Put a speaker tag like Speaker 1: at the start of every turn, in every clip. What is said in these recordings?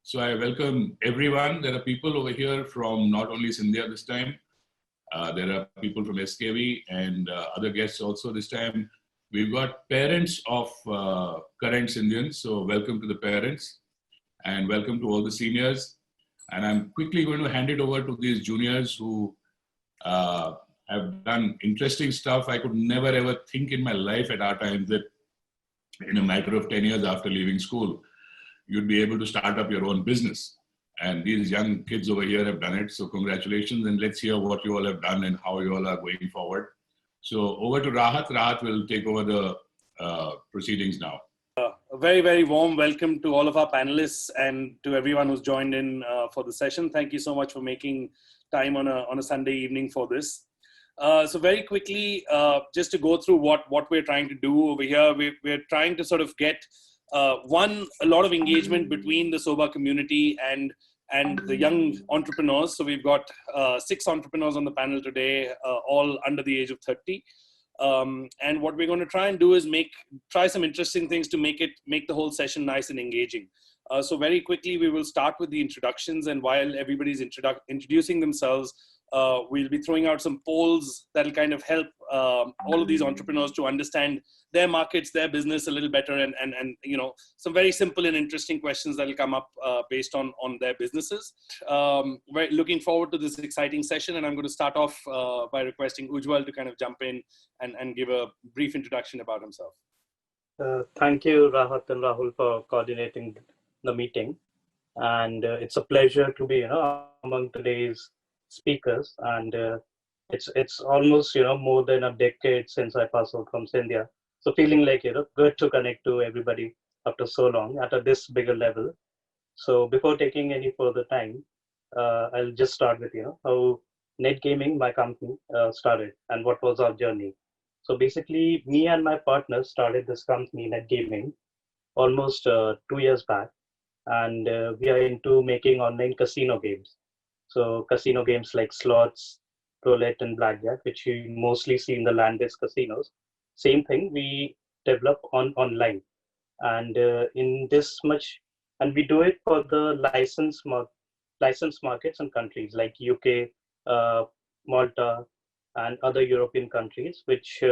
Speaker 1: So I welcome everyone. There are people over here from not only Scindia this time, there are people from SKV and other guests also this time. We've got parents of current Scindians, so welcome to the parents and welcome to all the seniors. And I'm quickly going to hand it over to these juniors who uh, have done interesting stuff. I could never ever think in my life at our time that in a matter of 10 years after leaving school, you'd be able to start up your own business. And these young kids over here have done it. So congratulations, and let's hear what you all have done and how you all are going forward. So over to Rahat. Rahat will take over the proceedings now.
Speaker 2: A very, very warm welcome to all of our panelists and to everyone who's joined in for the session. Thank you so much for making time on a Sunday evening for this. So very quickly, just to go through what we're trying to do over here, we're trying to sort of get a lot of engagement between the SOBA community and the young entrepreneurs. So we've got 6 entrepreneurs on the panel today, all under the age of 30. And what we're going to try and do is try some interesting things to make the whole session nice and engaging. So very quickly, we will start with the introductions, and while everybody's introducing themselves, we'll be throwing out some polls that'll kind of help all of these entrepreneurs to understand their markets, their business a little better, and some very simple and interesting questions that'll come up based on their businesses. We're looking forward to this exciting session, and I'm going to start off by requesting Ujjwal to kind of jump in and give a brief introduction about himself.
Speaker 3: Thank you, Rahat and Rahul, for coordinating the meeting, and it's a pleasure to be among today's speakers. And it's almost more than a decade since I passed out from Scindia, so feeling like good to connect to everybody after so long at this bigger level. So before taking any further time, I'll just start with how Net Gaming, my company, started and what was our journey. So basically, me and my partner started this company, Net Gaming, almost 2 years back, and we are into making online casino games. So casino games like slots, roulette, and blackjack, which you mostly see in the land-based casinos. Same thing we develop online, and in this much, and we do it for the licensed markets and countries like UK, Malta, and other European countries, which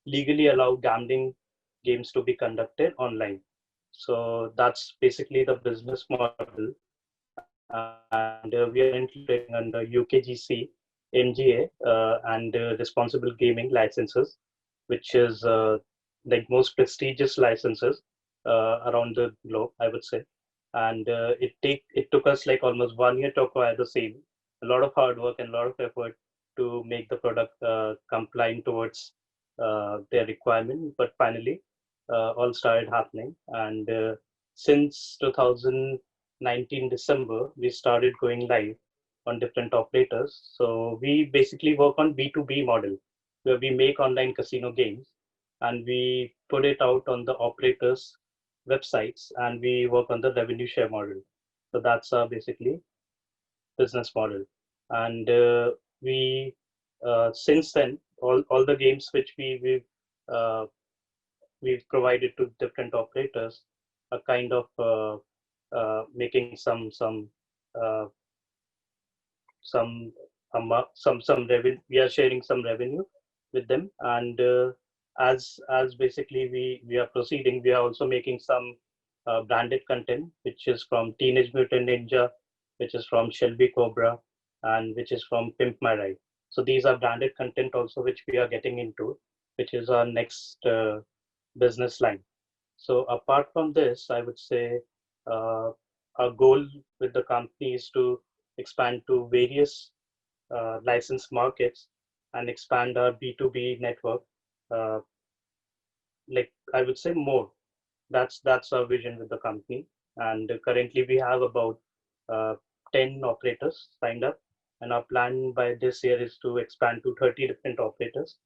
Speaker 3: legally allow gambling games to be conducted online. So that's basically the business model. And we are currently under UKGC, MGA, and responsible gaming licenses, which is like most prestigious licenses around the globe, I would say. And it took us like almost 1 year to acquire the same. A lot of hard work and a lot of effort to make the product compliant towards their requirement. But finally, all started happening. And since 2019 December, we started going live on different operators. So we basically work on B2B model, where we make online casino games and we put it out on the operators' websites, and we work on the revenue share model. So that's our basically business model. And we since then, all the games which we've provided to different operators are kind of making some revenue. We are sharing some revenue with them, and as basically we are proceeding, we are also making some branded content, which is from Teenage Mutant Ninja, which is from Shelby Cobra, and which is from Pimp My Ride. So these are branded content also, which we are getting into, which is our next business line. So apart from this, I would say our goal with the company is to expand to various licensed markets and expand our B2B network. Like I would say more. That's our vision with the company. And currently we have about 10 operators signed up. And our plan by this year is to expand to 30 different operators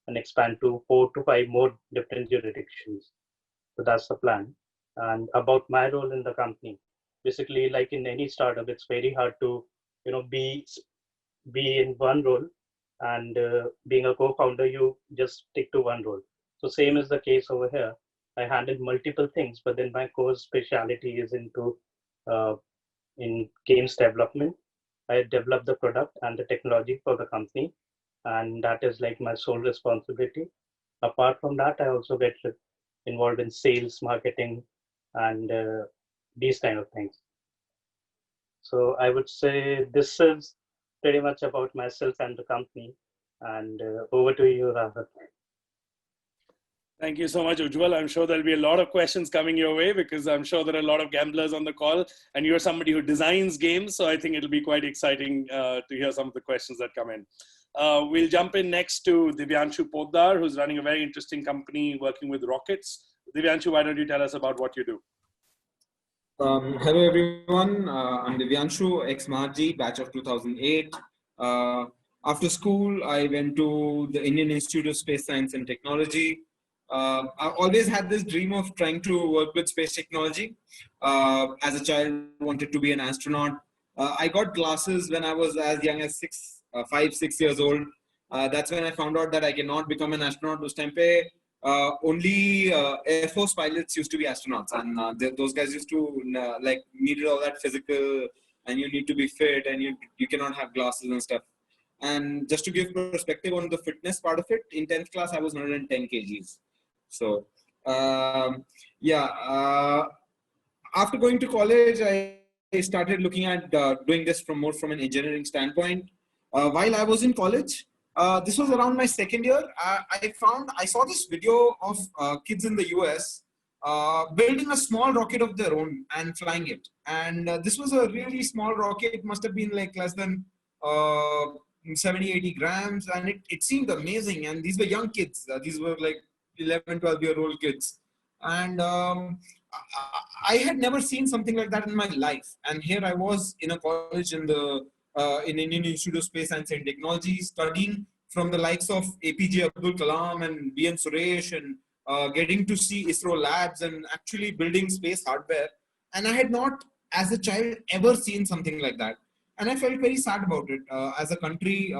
Speaker 3: and expand to 4 to 5 more different jurisdictions. So that's the plan. And about my role in the company, basically, like in any startup, it's very hard to, be in one role. And being a co-founder, you just stick to one role. So same is the case over here. I handle multiple things, but then my core specialty is into in games development. I develop the product and the technology for the company, and that is like my sole responsibility. Apart from that, I also get involved in sales, marketing, and these kind of things. So I would say this is pretty much about myself and the company. And over to you, Rahat.
Speaker 2: Thank you so much, Ujjwal. I'm sure there'll be a lot of questions coming your way because I'm sure there are a lot of gamblers on the call, and you're somebody who designs games. So I think it'll be quite exciting to hear some of the questions that come in. We'll jump in next to Divyanshu Poddar, who's running a very interesting company working with rockets. Divyanshu, why don't you tell us about what you do?
Speaker 4: Hello everyone, I'm Divyanshu, ex-Marji, batch of 2008. After school, I went to the Indian Institute of Space Science and Technology. I always had this dream of trying to work with space technology. As a child, wanted to be an astronaut. I got glasses when I was as young as 5, 6 years old. That's when I found out that I cannot become an astronaut. Those time pe, only Air Force pilots used to be astronauts, and those guys used to like needed all that physical, and you need to be fit, and you cannot have glasses and stuff. And just to give perspective on the fitness part of it, in 10th class I was 110 kgs. So after going to college, I started looking at doing this more from an engineering standpoint. While I was in college, this was around my second year. I saw this video of kids in the US building a small rocket of their own and flying it. And this was a really small rocket. It must have been like less than 70, 80 grams. And it seemed amazing. And these were young kids. These were like 11, 12-year-old kids. And I had never seen something like that in my life. And here I was in a college in Indian Institute of Space Science and Technology, studying from the likes of APJ Abdul Kalam and B.N. Suresh, and getting to see ISRO labs and actually building space hardware. And I had not, as a child, ever seen something like that. And I felt very sad about it. As a country,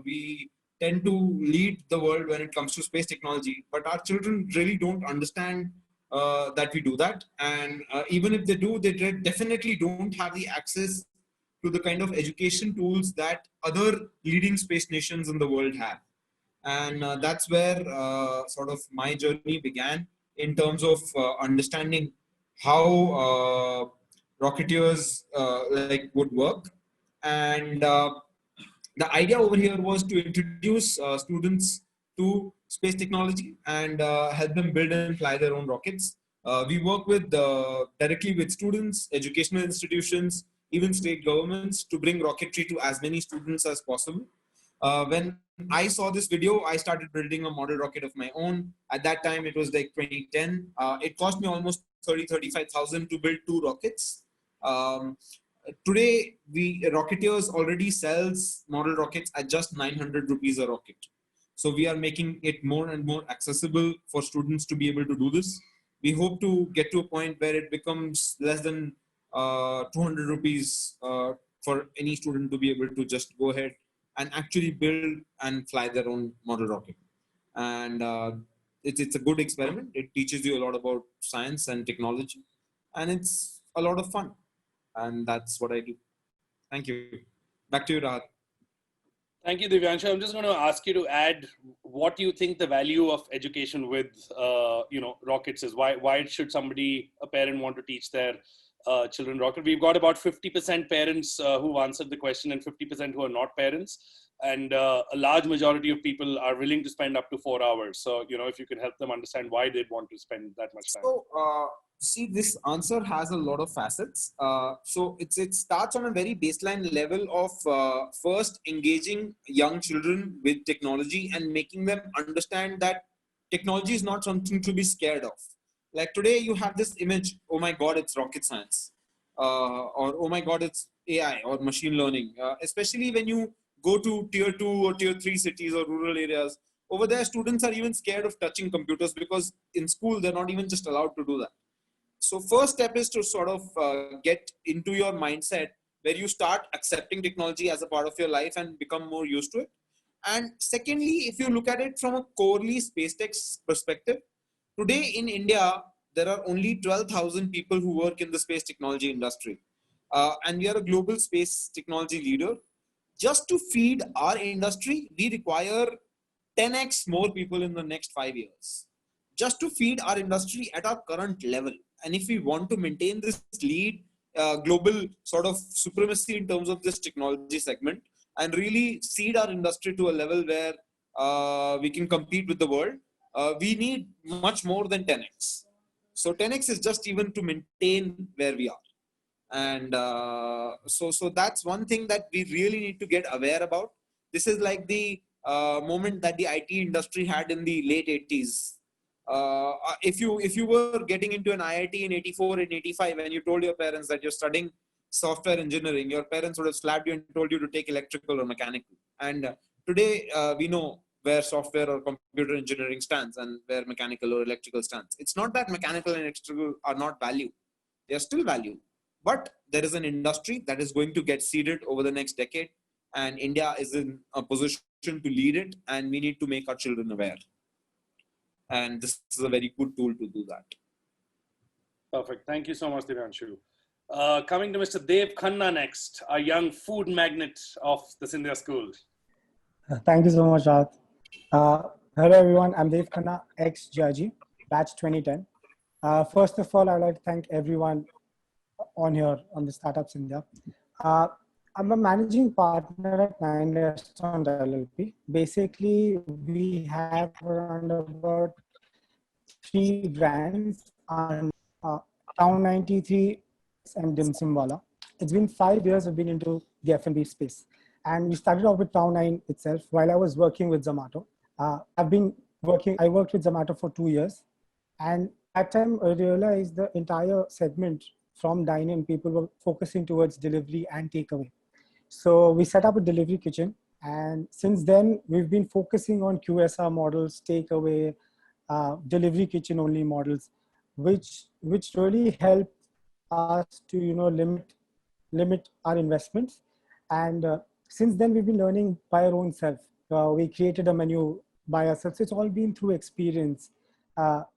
Speaker 4: we tend to lead the world when it comes to space technology, but our children really don't understand that we do that. And even if they do, they definitely don't have the access to the kind of education tools that other leading space nations in the world have. And that's where sort of my journey began in terms of understanding how rocketeers would work. And the idea over here was to introduce students to space technology and help them build and fly their own rockets. We work with directly with students, educational institutions, even state governments to bring rocketry to as many students as possible. When I saw this video, I started building a model rocket of my own. At that time, it was like 2010. It cost me almost 35,000 to build 2 rockets. Today, Rocketeers already sells model rockets at just 900 rupees a rocket. So we are making it more and more accessible for students to be able to do this. We hope to get to a point where it becomes less than 200 rupees for any student to be able to just go ahead and actually build and fly their own model rocket. And it's a good experiment. It teaches you a lot about science and technology, and it's a lot of fun. And that's what I do. Thank you. Back to you, Rahat.
Speaker 2: Thank you, Divyanshu. I'm just going to ask you to add what you think the value of education with, rockets is. Why should a parent want to teach their children rocket? We've got about 50% parents who answered the question and 50% who are not parents. And a large majority of people are willing to spend up to 4 hours. So, if you can help them understand why they'd want to spend that much time.
Speaker 4: So, see, this answer has a lot of facets. So it starts on a very baseline level of first engaging young children with technology and making them understand that technology is not something to be scared of. Like today you have this image, oh my God, it's rocket science. Or oh my God, it's AI or machine learning. Especially when you go to tier 2 or tier 3 cities or rural areas. Over there, students are even scared of touching computers because in school, they're not even just allowed to do that. So first step is to sort of get into your mindset where you start accepting technology as a part of your life and become more used to it. And secondly, if you look at it from a corely space tech perspective, today in India, there are only 12,000 people who work in the space technology industry. and we are a global space technology leader. Just to feed our industry, we require 10x more people in the next 5 years. Just to feed our industry at our current level. And if we want to maintain this lead, global sort of supremacy in terms of this technology segment, and really seed our industry to a level where we can compete with the world, we need much more than 10x. So 10x is just even to maintain where we are. And so that's one thing that we really need to get aware about. This is like the moment that the IT industry had in the late 80s. If you were getting into an IIT in 84 and 85 and you told your parents that you're studying software engineering, your parents would have slapped you and told you to take electrical or mechanical. And today we know where software or computer engineering stands and where mechanical or electrical stands. It's not that mechanical and electrical are not value. They are still value. But there is an industry that is going to get seeded over the next decade, and India is in a position to lead it, and we need to make our children aware. And this is a very good tool to do that.
Speaker 2: Perfect. Thank you so much, Divyanshu. Coming to Mr. Dev Khanna next, a young food magnate of the Scindia School.
Speaker 5: Thank you so much, Rahat. Hello, everyone. I'm Dev Khanna, ex-GRG, batch 2010. First of all, I'd like to thank everyone on here on the Startups India. I'm a managing partner at 9 Restaurant LLP. Basically, we have around about 3 brands on Town 93 and Dim Sum Wala. It's been 5 years I've been into the F&B space. And we started off with Town 9 itself while I was working with Zomato. I worked with Zomato for 2 years. And at that time, I realized the entire segment from dine-in, people were focusing towards delivery and takeaway. So we set up a delivery kitchen. And since then, we've been focusing on QSR models, takeaway, delivery kitchen only models, which really helped us to limit our investments. And since then, we've been learning by our own self. We created a menu by ourselves. It's all been through experience, not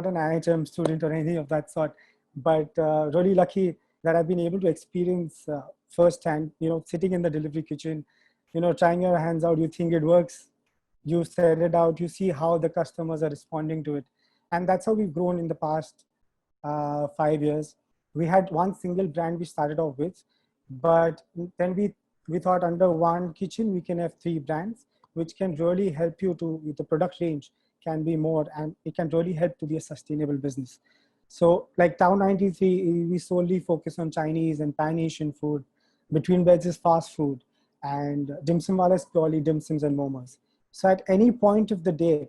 Speaker 5: an IHM student or anything of that sort, but really lucky that I've been able to experience firsthand, sitting in the delivery kitchen, trying your hands out, you think it works, you set it out, you see how the customers are responding to it. And that's how we've grown in the past 5 years. We had one single brand we started off with, but then we thought under one kitchen, we can have 3 brands, which can really help you with the product range can be more, and it can really help to be a sustainable business. So like Town 93, we solely focus on Chinese and Pan-Asian food. Between Beds is fast food, and Dim Sum Wala is purely dim sums and momos. So at any point of the day,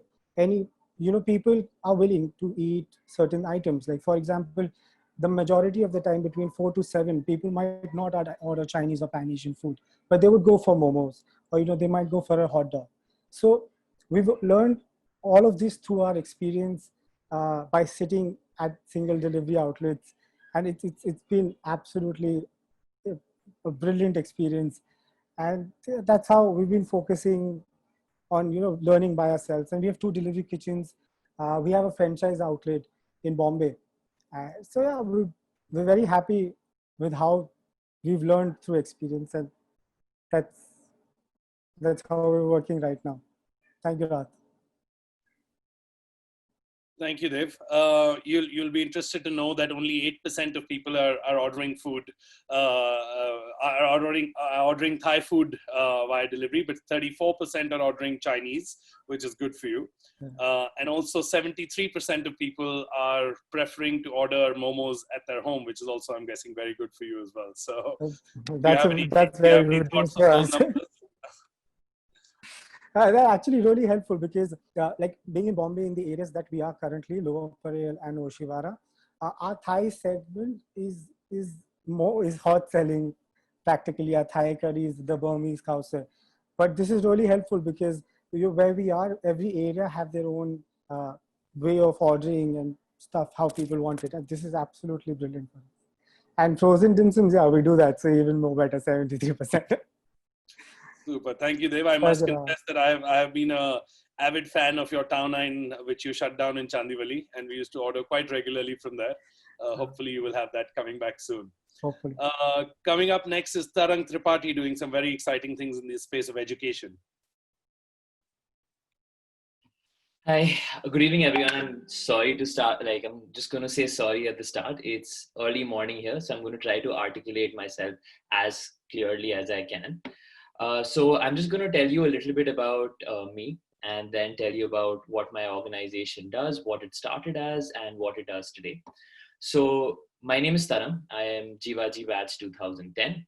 Speaker 5: people are willing to eat certain items. Like for example, the majority of the time between 4 to 7, people might not order Chinese or Pan-Asian food, but they would go for momos, or they might go for a hot dog. So we've learned all of this through our experience by sitting at single delivery outlets, and it's been absolutely a brilliant experience. And that's how we've been focusing on learning by ourselves. And we have 2 delivery kitchens. We have a franchise outlet in Bombay. So yeah, we're very happy with how we've learned through experience, and that's how we're working right now. Thank you, Rahat.
Speaker 2: Thank you, Dev. You'll be interested to know that only 8% of people are ordering food, are ordering Thai food via delivery, but 34% are ordering Chinese, which is good for you. And also 73% of people are preferring to order momos at their home, which is also, I'm guessing, very good for you as well. So
Speaker 5: that's very good. They're actually really helpful because like being in Bombay in the areas that we are currently, Lower Parel and Oshiwara, our Thai segment is hot selling practically. Our Thai curries, the Burmese khao. But this is really helpful because where we are, every area have their own way of ordering and stuff, how people want it. And this is absolutely brilliant for us. And frozen dim sums, yeah, we do that. So even more better, 73%.
Speaker 2: Super. Thank you, Dev. I must confess that I have been a avid fan of your Town 9, which you shut down in Chandivali, and we used to order quite regularly from there. Hopefully you will have that coming back soon.
Speaker 5: Hopefully.
Speaker 2: Coming up next is Tarang Tripathi doing some very exciting things in the space of education.
Speaker 6: Hi, good evening, everyone. I'm sorry to start, I'm just going to say sorry at the start. It's early morning here, so I'm going to try to articulate myself as clearly as I can. So I'm just going to tell you a little bit about me, and then tell you about what my organization does, what it started as, and what it does today. So my name is Taram. I am Jivaji batch 2010.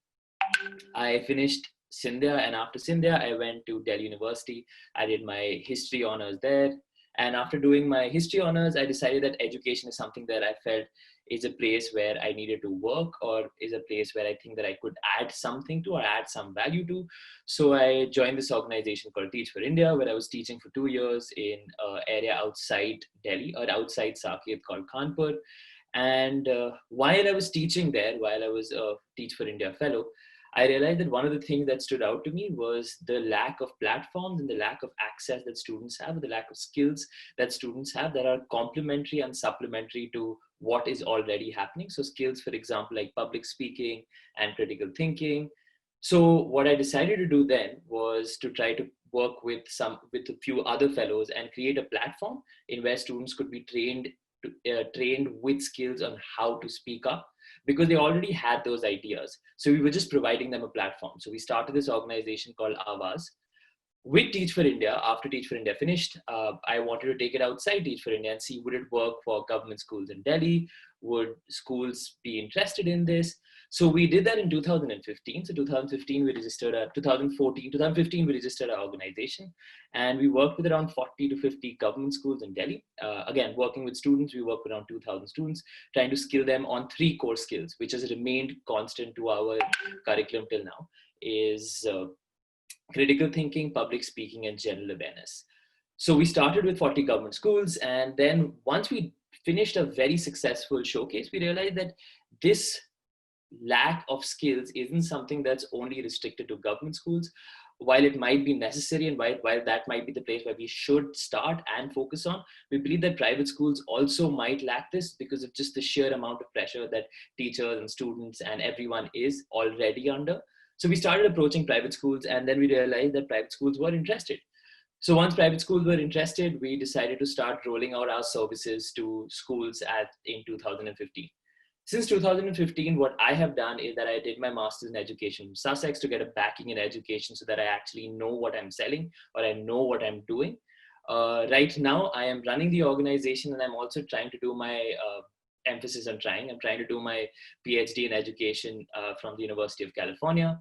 Speaker 6: I finished Scindia, and after Scindia, I went to Delhi University. I did my history honors there. And after doing my history honors, I decided that education is something that I felt is a place where I needed to work, or is a place where I think that I could add something to, or add some value to. So I joined this organization called Teach for India, where I was teaching for 2 years in an area outside Delhi, or outside Saket, called Kanpur. And while I was teaching there, while I was a Teach for India fellow, I realized that one of the things that stood out to me was the lack of platforms and the lack of access that students have, the lack of skills that students have that are complementary and supplementary to what is already happening. So skills, for example, like public speaking and critical thinking. So what I decided to do then was to try to work with a few other fellows and create a platform in where students could be trained with skills on how to speak up, because they already had those ideas. So we were just providing them a platform. So we started this organization called Avaz with Teach for India. After Teach for India finished, I wanted to take it outside Teach for India and see, would it work for government schools in Delhi? Would schools be interested in this? So we did that in 2015. So 2015, we registered 2015, we registered our organization, and we worked with around 40 to 50 government schools in Delhi. Again, working with students, we worked with around 2,000 students, trying to skill them on 3 core skills, which has remained constant to our curriculum till now, is critical thinking, public speaking, and general awareness. So we started with 40 government schools. And then once we finished a very successful showcase, we realized that this lack of skills isn't something that's only restricted to government schools. While it might be necessary, and while that might be the place where we should start and focus on, we believe that private schools also might lack this because of just the sheer amount of pressure that teachers and students and everyone is already under. So we started approaching private schools, and then we realized that private schools were interested. So once private schools were interested, we decided to start rolling out our services to schools in 2015. Since 2015, what I have done is that I did my master's in education from Sussex to get a backing in education so that I actually know what I'm selling, or I know what I'm doing. Right now, I am running the organization, and I'm also trying to do my I'm trying to do my PhD in education from the University of California.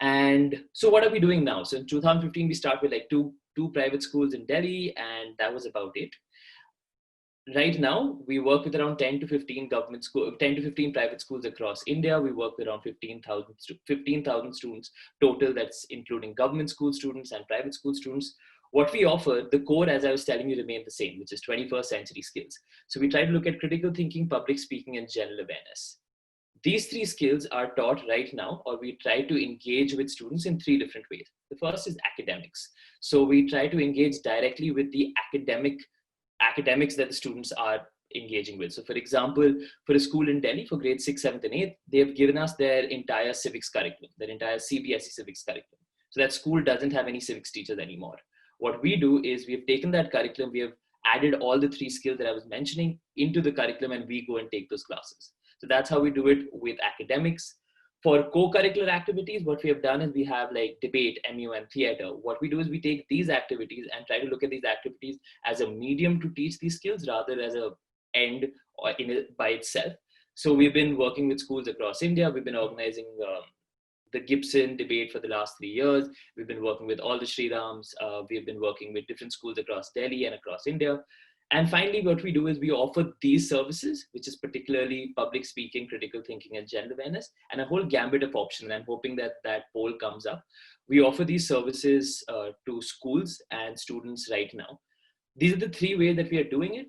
Speaker 6: And so what are we doing now? So in 2015, we start with like two private schools in Delhi, and that was about it. Right now, we work with around 10 to 15 private schools across India. We work with around 15,000 students total. That's including government school students and private school students. What we offer, the core, as I was telling you, remain the same, which is 21st century skills. So we try to look at critical thinking, public speaking, and general awareness. These 3 skills are taught right now, or we try to engage with students in 3 different ways. The first is academics. So we try to engage directly with the academics that the students are engaging with. So for example, for a school in Delhi, for grades 6, 7, and 8, they have given us their entire civics curriculum, their entire CBSE civics curriculum. So that school doesn't have any civics teachers anymore. What we do is we have taken that curriculum, we have added all the 3 skills that I was mentioning into the curriculum, and we go and take those classes. So that's how we do it with academics. For co-curricular activities, what we have done is we have like debate, MU, and theater. What we do is we take these activities and try to look at these activities as a medium to teach these skills rather as an end or by itself. So we've been working with schools across India. We've been organizing the Gibson debate for the last 3 years. We've been working with all the Srirams. We've been working with different schools across Delhi and across India. And finally, what we do is we offer these services, which is particularly public speaking, critical thinking, and general awareness, and a whole gambit of options. I'm hoping that that poll comes up. We offer these services to schools and students right now. These are the 3 ways that we are doing it.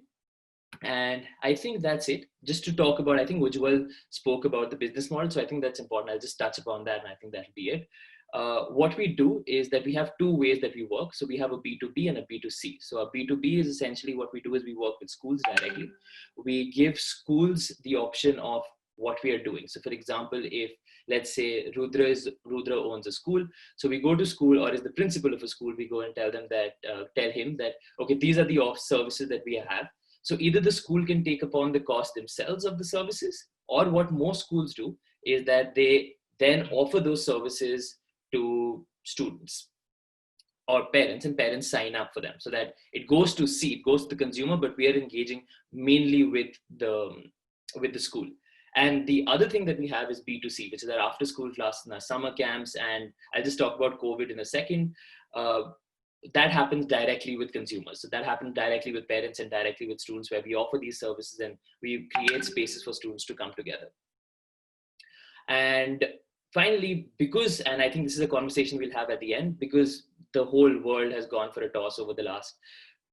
Speaker 6: And I think that's it. Just to talk about, I think Ujjwal spoke about the business model. So I think that's important. I'll just touch upon that, and I think that'll be it. what we do is that we have two ways that we work. So we have a B2B and a B2C. So a B2B is essentially what we do is we work with schools directly. We give schools the option of what we are doing. So for example, if let's say Rudra owns a school, so we go to school, or is the principal of a school, we go and tell him that, okay, these are the services that we have. So either the school can take upon the cost themselves of the services, or what most schools do is that they then offer those services to students or parents, and parents sign up for them, so that it goes to the consumer, but we are engaging mainly with the school. And the other thing that we have is B2C, which is our after school classes and our summer camps. And I'll just talk about COVID in a second. That happens directly with consumers. So that happens directly with parents and directly with students, where we offer these services and we create spaces for students to come together. And finally, and I think this is a conversation we'll have at the end, because the whole world has gone for a toss over the last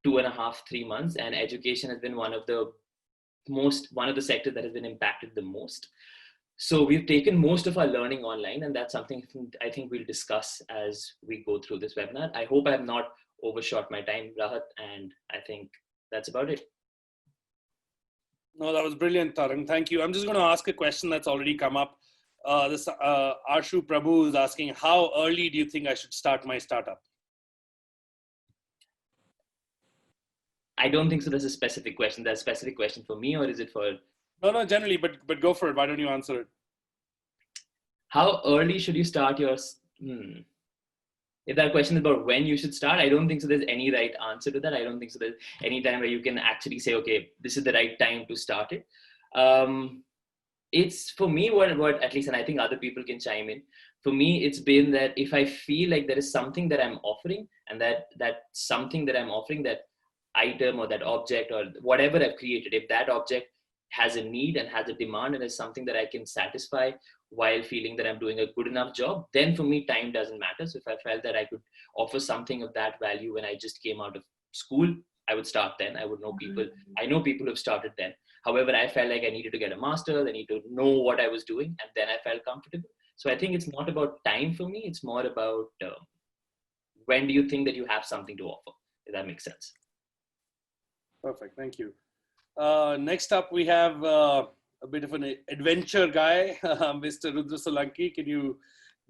Speaker 6: 2.5, 3 months, and education has been one of the sectors that has been impacted the most. So we've taken most of our learning online, and that's something I think we'll discuss as we go through this webinar. I hope I have not overshot my time, Rahat, and I think that's about it.
Speaker 2: No, that was brilliant, Tarang. Thank you. I'm just going to ask a question that's already come up. Arshu Prabhu is asking, how early do you think I should start my startup?
Speaker 6: I don't think so. There's a specific question. That's a specific question for me, or is it for?
Speaker 2: No, generally, but go for it. Why don't you answer it?
Speaker 6: How early should you start your? If that question is about when you should start, I don't think so. There's any right answer to that. I don't think so. There's any time where you can actually say, okay, this is the right time to start it. It's for me what at least, and I think other people can chime in. For me, it's been that if I feel like there is something that I'm offering, and that something that I'm offering, that item or that object or whatever I've created, if that object has a need and has a demand and is something that I can satisfy while feeling that I'm doing a good enough job, then for me, time doesn't matter. So if I felt that I could offer something of that value when I just came out of school, I would start then. I would know people. I know people who have started then. However, I felt like I needed to get a master's. I need to know what I was doing, and then I felt comfortable. So I think it's not about time for me. It's more about when do you think that you have something to offer, if that makes sense.
Speaker 2: Perfect. Thank you. Next up, we have a bit of an adventure guy, Mr. Rudra Solanki. Can you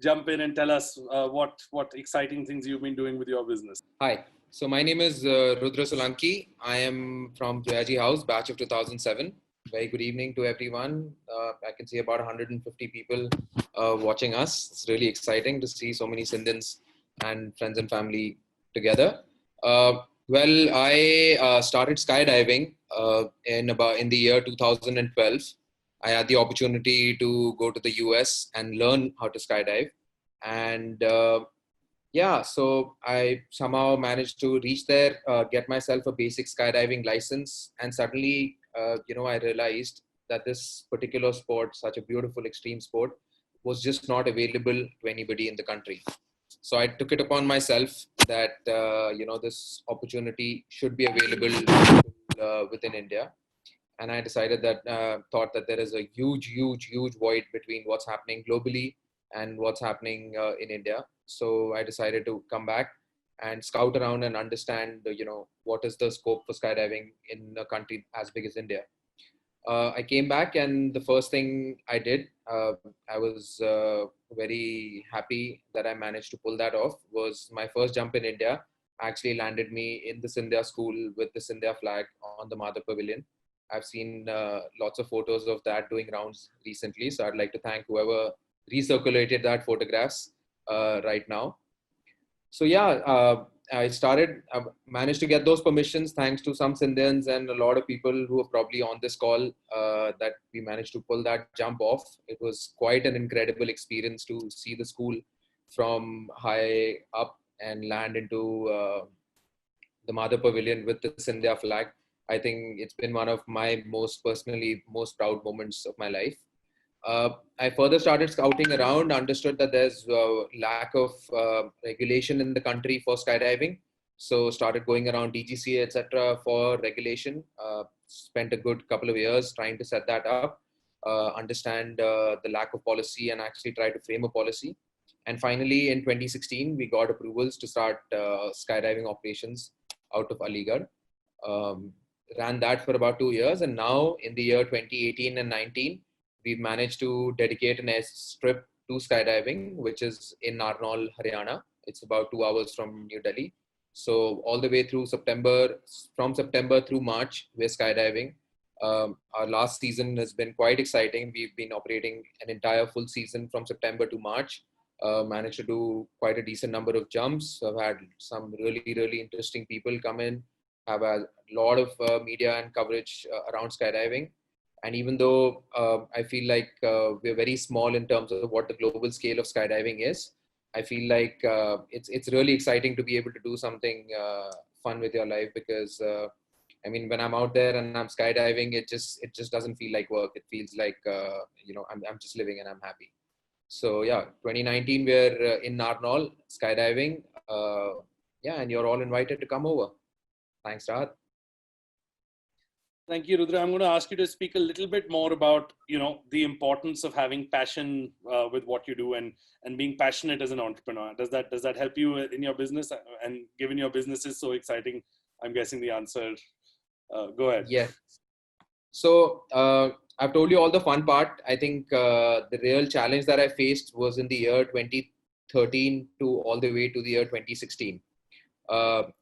Speaker 2: jump in and tell us what exciting things you've been doing with your business?
Speaker 7: Hi. So my name is Rudra Solanki. I am from Joyaji House, batch of 2007. Very good evening to everyone. I can see about 150 people watching us. It's really exciting to see so many Scindians and friends and family together. Well, I started skydiving in the year 2012. I had the opportunity to go to the US and learn how to skydive. And yeah, so I somehow managed to reach there, get myself a basic skydiving license. And suddenly, I realized that this particular sport, such a beautiful extreme sport, was just not available to anybody in the country. So I took it upon myself that, this opportunity should be available within India. And I decided thought that there is a huge void between what's happening globally and what's happening in India. So I decided to come back and scout around and understand, what is the scope for skydiving in a country as big as India. I came back, and the first thing I did, I was very happy that I managed to pull that off, was my first jump in India actually landed me in the Scindia school with the Scindia flag on the Mother Pavilion. I've seen lots of photos of that doing rounds recently. So I'd like to thank whoever recirculated that photographs right now. So yeah, I managed to get those permissions thanks to some Scindians and a lot of people who are probably on this call, that we managed to pull that jump off. It was quite an incredible experience to see the school from high up and land into the Mother Pavilion with the Scindia flag. I think it's been one of my most proud moments of my life. I further started scouting around, understood that there's a lack of regulation in the country for skydiving. So started going around DGCA, etc. for regulation. Spent a good couple of years trying to set that up, understand the lack of policy and actually try to frame a policy. And finally, in 2016, we got approvals to start skydiving operations out of Aligarh. Ran that for about 2 years. And now in the year 2018 and 19, we've managed to dedicate an airstrip to skydiving, which is in Narnaul, Haryana. It's about 2 hours from New Delhi. So all the way through from September through March, we're skydiving. Our last season has been quite exciting. We've been operating an entire full season from September to March. Managed to do quite a decent number of jumps. I've had some really, really interesting people come in, have a lot of media and coverage around skydiving. And even though I feel like we're very small in terms of what the global scale of skydiving is, I feel like it's really exciting to be able to do something fun with your life, because I mean, when I'm out there and I'm skydiving, it just doesn't feel like work. It feels like I'm just living and I'm happy. So yeah, 2019 we're in Narnaul skydiving. And you're all invited to come over. Thanks, Rahat.
Speaker 2: Thank you, Rudra. I'm going to ask you to speak a little bit more about, the importance of having passion with what you do and being passionate as an entrepreneur. Does that help you in your business? And given your business is so exciting, I'm guessing the answer. Go ahead.
Speaker 7: Yeah. So I've told you all the fun part. I think the real challenge that I faced was in the year 2013 to all the way to the year 2016.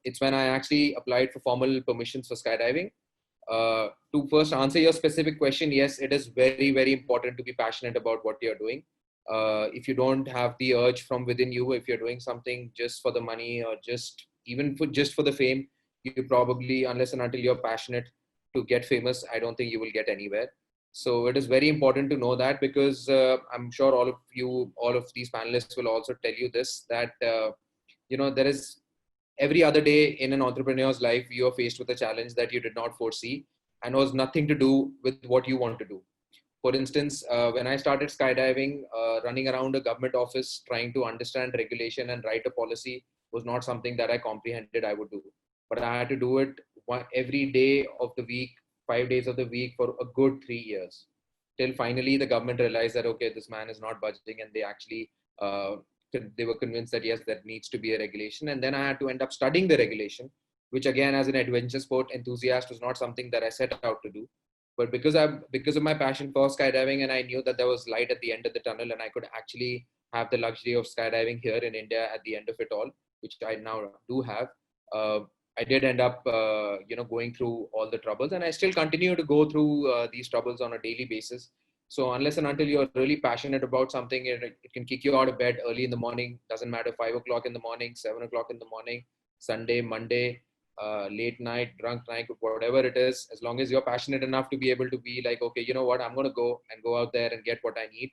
Speaker 7: It's when I actually applied for formal permissions for skydiving. To first answer your specific question, yes, it is very, very important to be passionate about what you're doing. If you don't have the urge from within you, if you're doing something just for the money or just for the fame, you probably, unless and until you're passionate to get famous, I don't think you will get anywhere. So it is very important to know that, because I'm sure all of these panelists will also tell you this, that, there is every other day in an entrepreneur's life, you are faced with a challenge that you did not foresee and was nothing to do with what you want to do. For instance, when I started skydiving, running around a government office, trying to understand regulation and write a policy was not something that I comprehended I would do. But I had to do it every day of the week, 5 days of the week for a good 3 years. Till finally the government realized that, okay, this man is not budging, and they actually, they were convinced that yes, that needs to be a regulation. And then I had to end up studying the regulation, which again, as an adventure sport enthusiast, was not something that I set out to do. But because of my passion for skydiving, and I knew that there was light at the end of the tunnel, and I could actually have the luxury of skydiving here in India at the end of it all, which I now do have. I did end up, going through all the troubles, and I still continue to go through these troubles on a daily basis. So unless and until you're really passionate about something, it can kick you out of bed early in the morning. Doesn't matter, 5 o'clock in the morning, 7 o'clock in the morning, Sunday, Monday, late night, drunk night, whatever it is. As long as you're passionate enough to be able to be like, okay, you know what, I'm going to go out there and get what I need.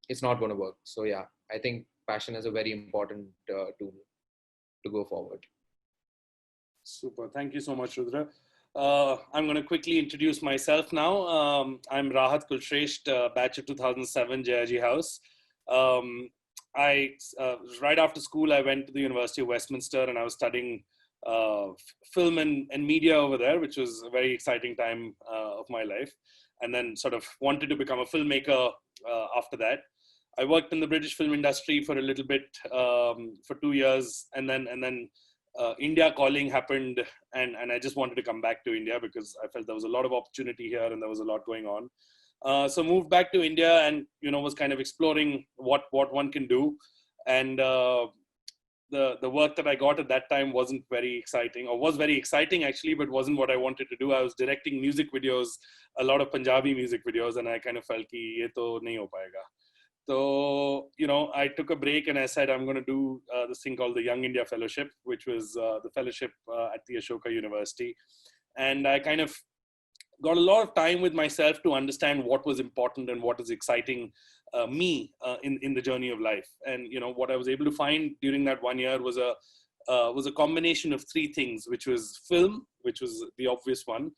Speaker 7: It's not going to work. So yeah, I think passion is a very important tool to go forward.
Speaker 2: Super. Thank you so much, Rudra. I'm going to quickly introduce myself now. I'm Rahat Kulshresht, batch of 2007, JIG House. Right after school, I went to the University of Westminster, and I was studying film and media over there, which was a very exciting time of my life. And then sort of wanted to become a filmmaker after that. I worked in the British film industry for a little bit, for 2 years, and then India calling happened, and I just wanted to come back to India because I felt there was a lot of opportunity here and there was a lot going on. So moved back to India, and was kind of exploring what one can do. And the work that I got at that time wasn't very exciting, or was very exciting actually, but wasn't what I wanted to do. I was directing music videos, a lot of Punjabi music videos, and I kind of felt ki ye to nahi ho payega. So, I took a break and I said, I'm going to do this thing called the Young India Fellowship, which was the fellowship at the Ashoka University. And I kind of got a lot of time with myself to understand what was important and what is exciting me in the journey of life. And, what I was able to find during that 1 year was a combination of three things, which was film, which was the obvious one,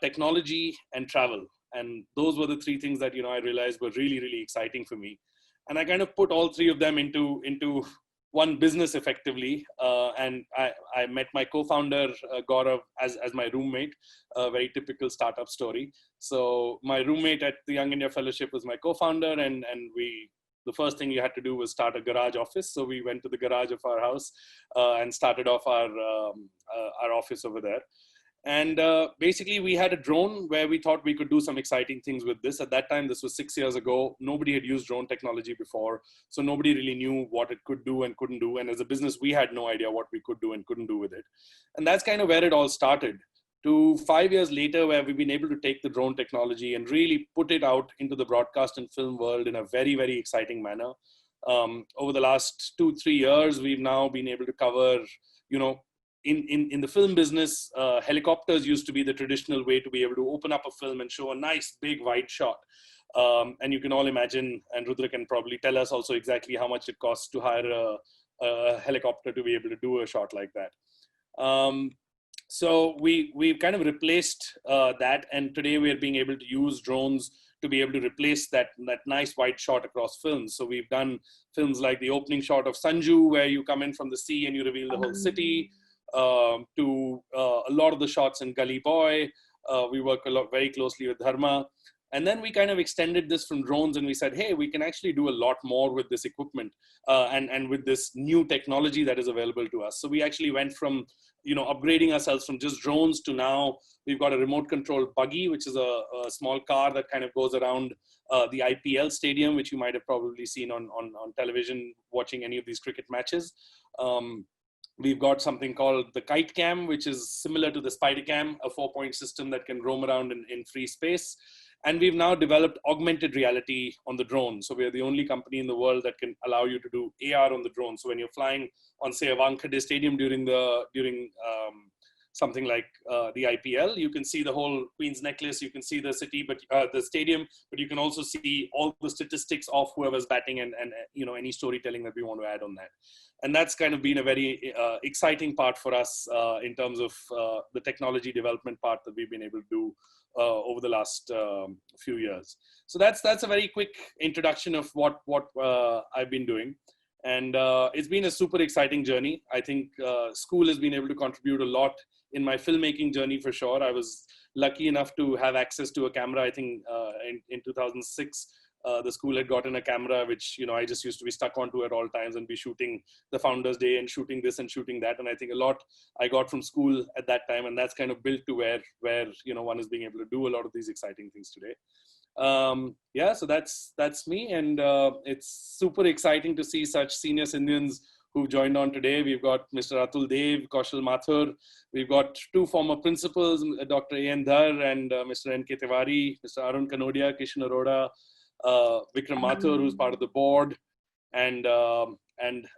Speaker 2: technology, and travel. And those were the three things that, I realized were really, really exciting for me. And I kind of put all three of them into one business effectively. And I met my co-founder, Gaurav, as my roommate, a very typical startup story. So my roommate at the Young India Fellowship was my co-founder, and we the first thing you had to do was start a garage office. So we went to the garage of our house and started off our office over there. And basically, we had a drone where we thought we could do some exciting things with this. At that time, this was 6 years ago. Nobody had used drone technology before. So nobody really knew what it could do and couldn't do. And as a business, we had no idea what we could do and couldn't do with it. And that's kind of where it all started. To 5 years later, where we've been able to take the drone technology and really put it out into the broadcast and film world in a very, very exciting manner. Over the last 2-3 years, we've now been able to cover, in the film business, helicopters used to be the traditional way to be able to open up a film and show a nice big wide shot. And you can all imagine, and Rudra can probably tell us also exactly how much it costs to hire a helicopter to be able to do a shot like that. So we've kind of replaced that, and today we are being able to use drones to be able to replace that nice wide shot across films. So we've done films like the opening shot of Sanju, where you come in from the sea and you reveal the whole city, to a lot of the shots in Gully Boy. We work very closely with Dharma. And then we kind of extended this from drones, and we said, hey, we can actually do a lot more with this equipment and with this new technology that is available to us. So we actually went from, upgrading ourselves from just drones to now we've got a remote controlled buggy, which is a small car that kind of goes around the IPL stadium, which you might have probably seen on television watching any of these cricket matches. We've got something called the Kite Cam, which is similar to the Spider Cam, a 4-point system that can roam around in free space. And we've now developed augmented reality on the drone. So we're the only company in the world that can allow you to do AR on the drone. So when you're flying on, say, a Wankhede Stadium during something like the IPL, you can see the whole Queen's Necklace, you can see the city, but the stadium, but you can also see all the statistics of whoever's batting and any storytelling that we want to add on that. And that's kind of been a very exciting part for us in terms of the technology development part that we've been able to do over the last few years. So that's a very quick introduction of what I've been doing. And it's been a super exciting journey. I think school has been able to contribute a lot in my filmmaking journey for sure. I was lucky enough to have access to a camera. I think in 2006, the school had gotten a camera, which, I just used to be stuck onto at all times and be shooting the Founders Day and shooting this and shooting that. And I think a lot I got from school at that time, and that's kind of built to where one is being able to do a lot of these exciting things today. So that's me. And it's super exciting to see such senior Scindians who joined on today. We've got Mr. Atul Dev, Kaushal Mathur. We've got 2 former principals, Dr. A.N. Dhar and Mr. N.K. Tiwari, Mr. Arun Kanodia, Kishan Arora, Vikram Mathur, who's part of the board, and a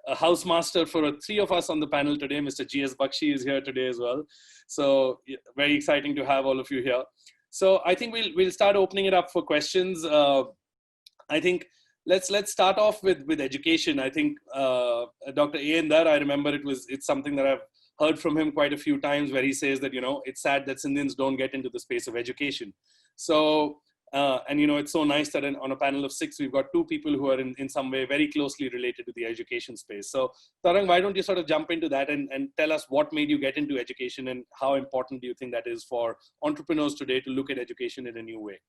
Speaker 2: housemaster for 3 of us on the panel today. Mr. G.S. Bakshi is here today as well. So very exciting to have all of you here. So I think we'll start opening it up for questions. I think let's start off with education. I think Dr. A.N. Dhar, I remember it's something that I've heard from him quite a few times, where he says that it's sad that Scindians don't get into the space of education. So it's so nice that on a panel of 6 we've got 2 people who are in some way very closely related to the education space. So Tarang, why don't you sort of jump into that and tell us what made you get into education, and how important do you think that is for entrepreneurs today to look at education in a new way?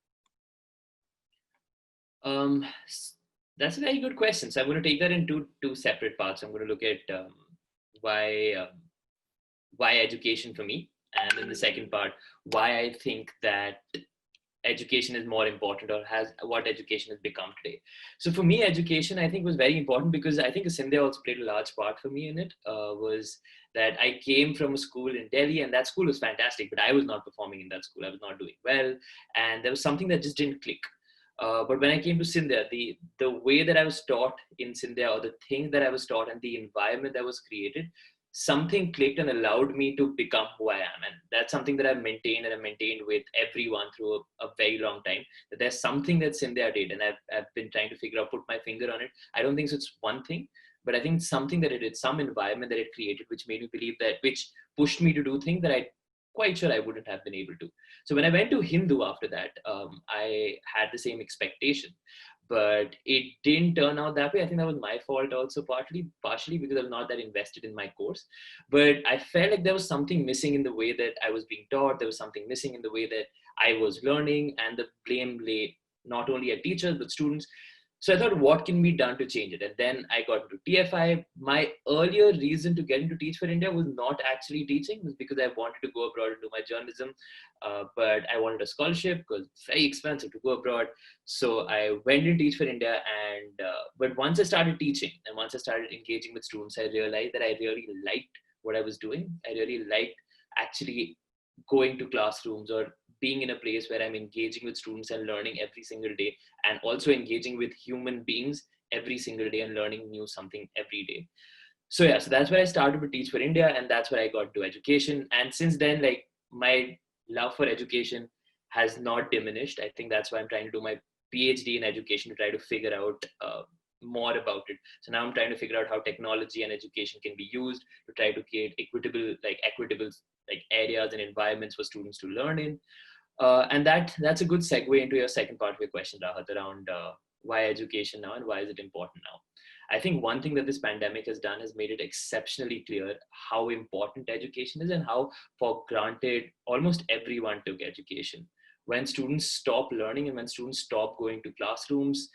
Speaker 6: That's a very good question. So I'm going to take that in two separate parts. I'm going to look at why education for me, and in the second part, why I think that education is more important, or what education has become today. So for me, education, I think, was very important, because I think Scindia also played a large part for me in it, was that I came from a school in Delhi, and that school was fantastic, but I was not performing in that school. I was not doing well, and there was something that just didn't click. But when I came to Scindia, the way that I was taught in Scindia, or the things that I was taught and the environment that was created, something clicked and allowed me to become who I am. And that's something that I've maintained, and I've maintained with everyone through a very long time, that there's something that Scindia did, and I've been trying to figure out, put my finger on it. I don't think so it's one thing, but I think something that it did, some environment that it created, which made me believe that, which pushed me to do things that I quite sure I wouldn't have been able to. So when I went to Hindu after that, I had the same expectation, but it didn't turn out that way. I think that was my fault also, partially because I'm not that invested in my course. But I felt like there was something missing in the way that I was being taught. There was something missing in the way that I was learning, and the blame lay not only at teachers, but students. So I thought, what can be done to change it? And then I got into TFI. My earlier reason to get into Teach for India was not actually teaching, it was because I wanted to go abroad and do my journalism. But I wanted a scholarship because it's very expensive to go abroad. So I went in Teach for India. But once I started teaching and once I started engaging with students, I realized that I really liked what I was doing. I really liked actually going to classrooms or being in a place where I'm engaging with students and learning every single day, and also engaging with human beings every single day and learning new something every day. So yeah, so that's where I started to Teach for India, and that's where I got to education. And since then, like, my love for education has not diminished. I think that's why I'm trying to do my PhD in education, to try to figure out more about it. So now I'm trying to figure out how technology and education can be used to try to create equitable areas and environments for students to learn in. And that's a good segue into your second part of your question, Rahat, around why education now and why is it important now. I think one thing that this pandemic has done has made it exceptionally clear how important education is and how for granted almost everyone took education. When students stop learning and when students stop going to classrooms,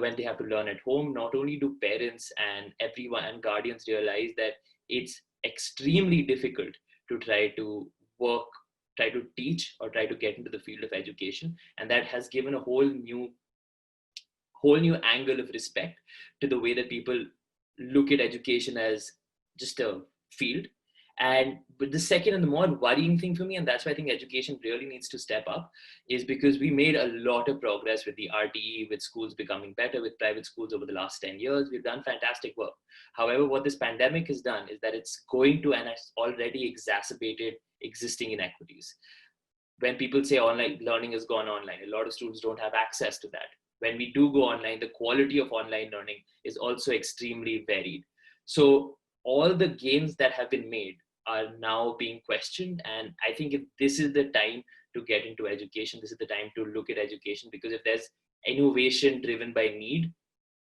Speaker 6: when they have to learn at home, not only do parents and everyone and guardians realize that it's extremely difficult to try to teach or try to get into the field of education. And that has given a whole new angle of respect to the way that people look at education as just a field. But the second and the more worrying thing for me, and that's why I think education really needs to step up, is because we made a lot of progress with the RTE, with schools becoming better, with private schools over the last 10 years. We've done fantastic work. However, what this pandemic has done is that it's going to, and has already exacerbated existing inequities. When people say online learning has gone online, a lot of students don't have access to that. When we do go online, the quality of online learning is also extremely varied. So all the gains that have been made are now being questioned. And I think if this is the time to get into education, this is the time to look at education, because if there's innovation driven by need,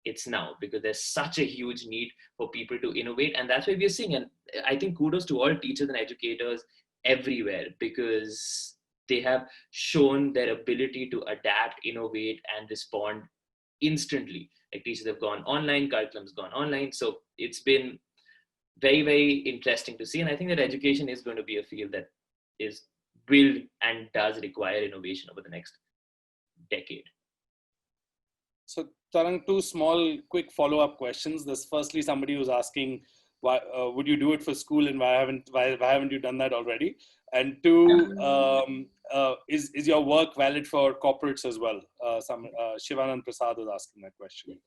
Speaker 6: it's now, because there's such a huge need for people to innovate. And that's why we're seeing, and I think kudos to all teachers and educators everywhere, because they have shown their ability to adapt, innovate, and respond instantly. Like, teachers have gone online, curriculum's gone online. So it's been very, very interesting to see. And I think that education is going to be a field that will and does require innovation over the next decade.
Speaker 2: So Tarang, two small quick follow-up questions. There's firstly somebody who's asking, why would you do it for school, and why haven't you done that already? And two, is your work valid for corporates as well? Shivanand Prasad was asking that question.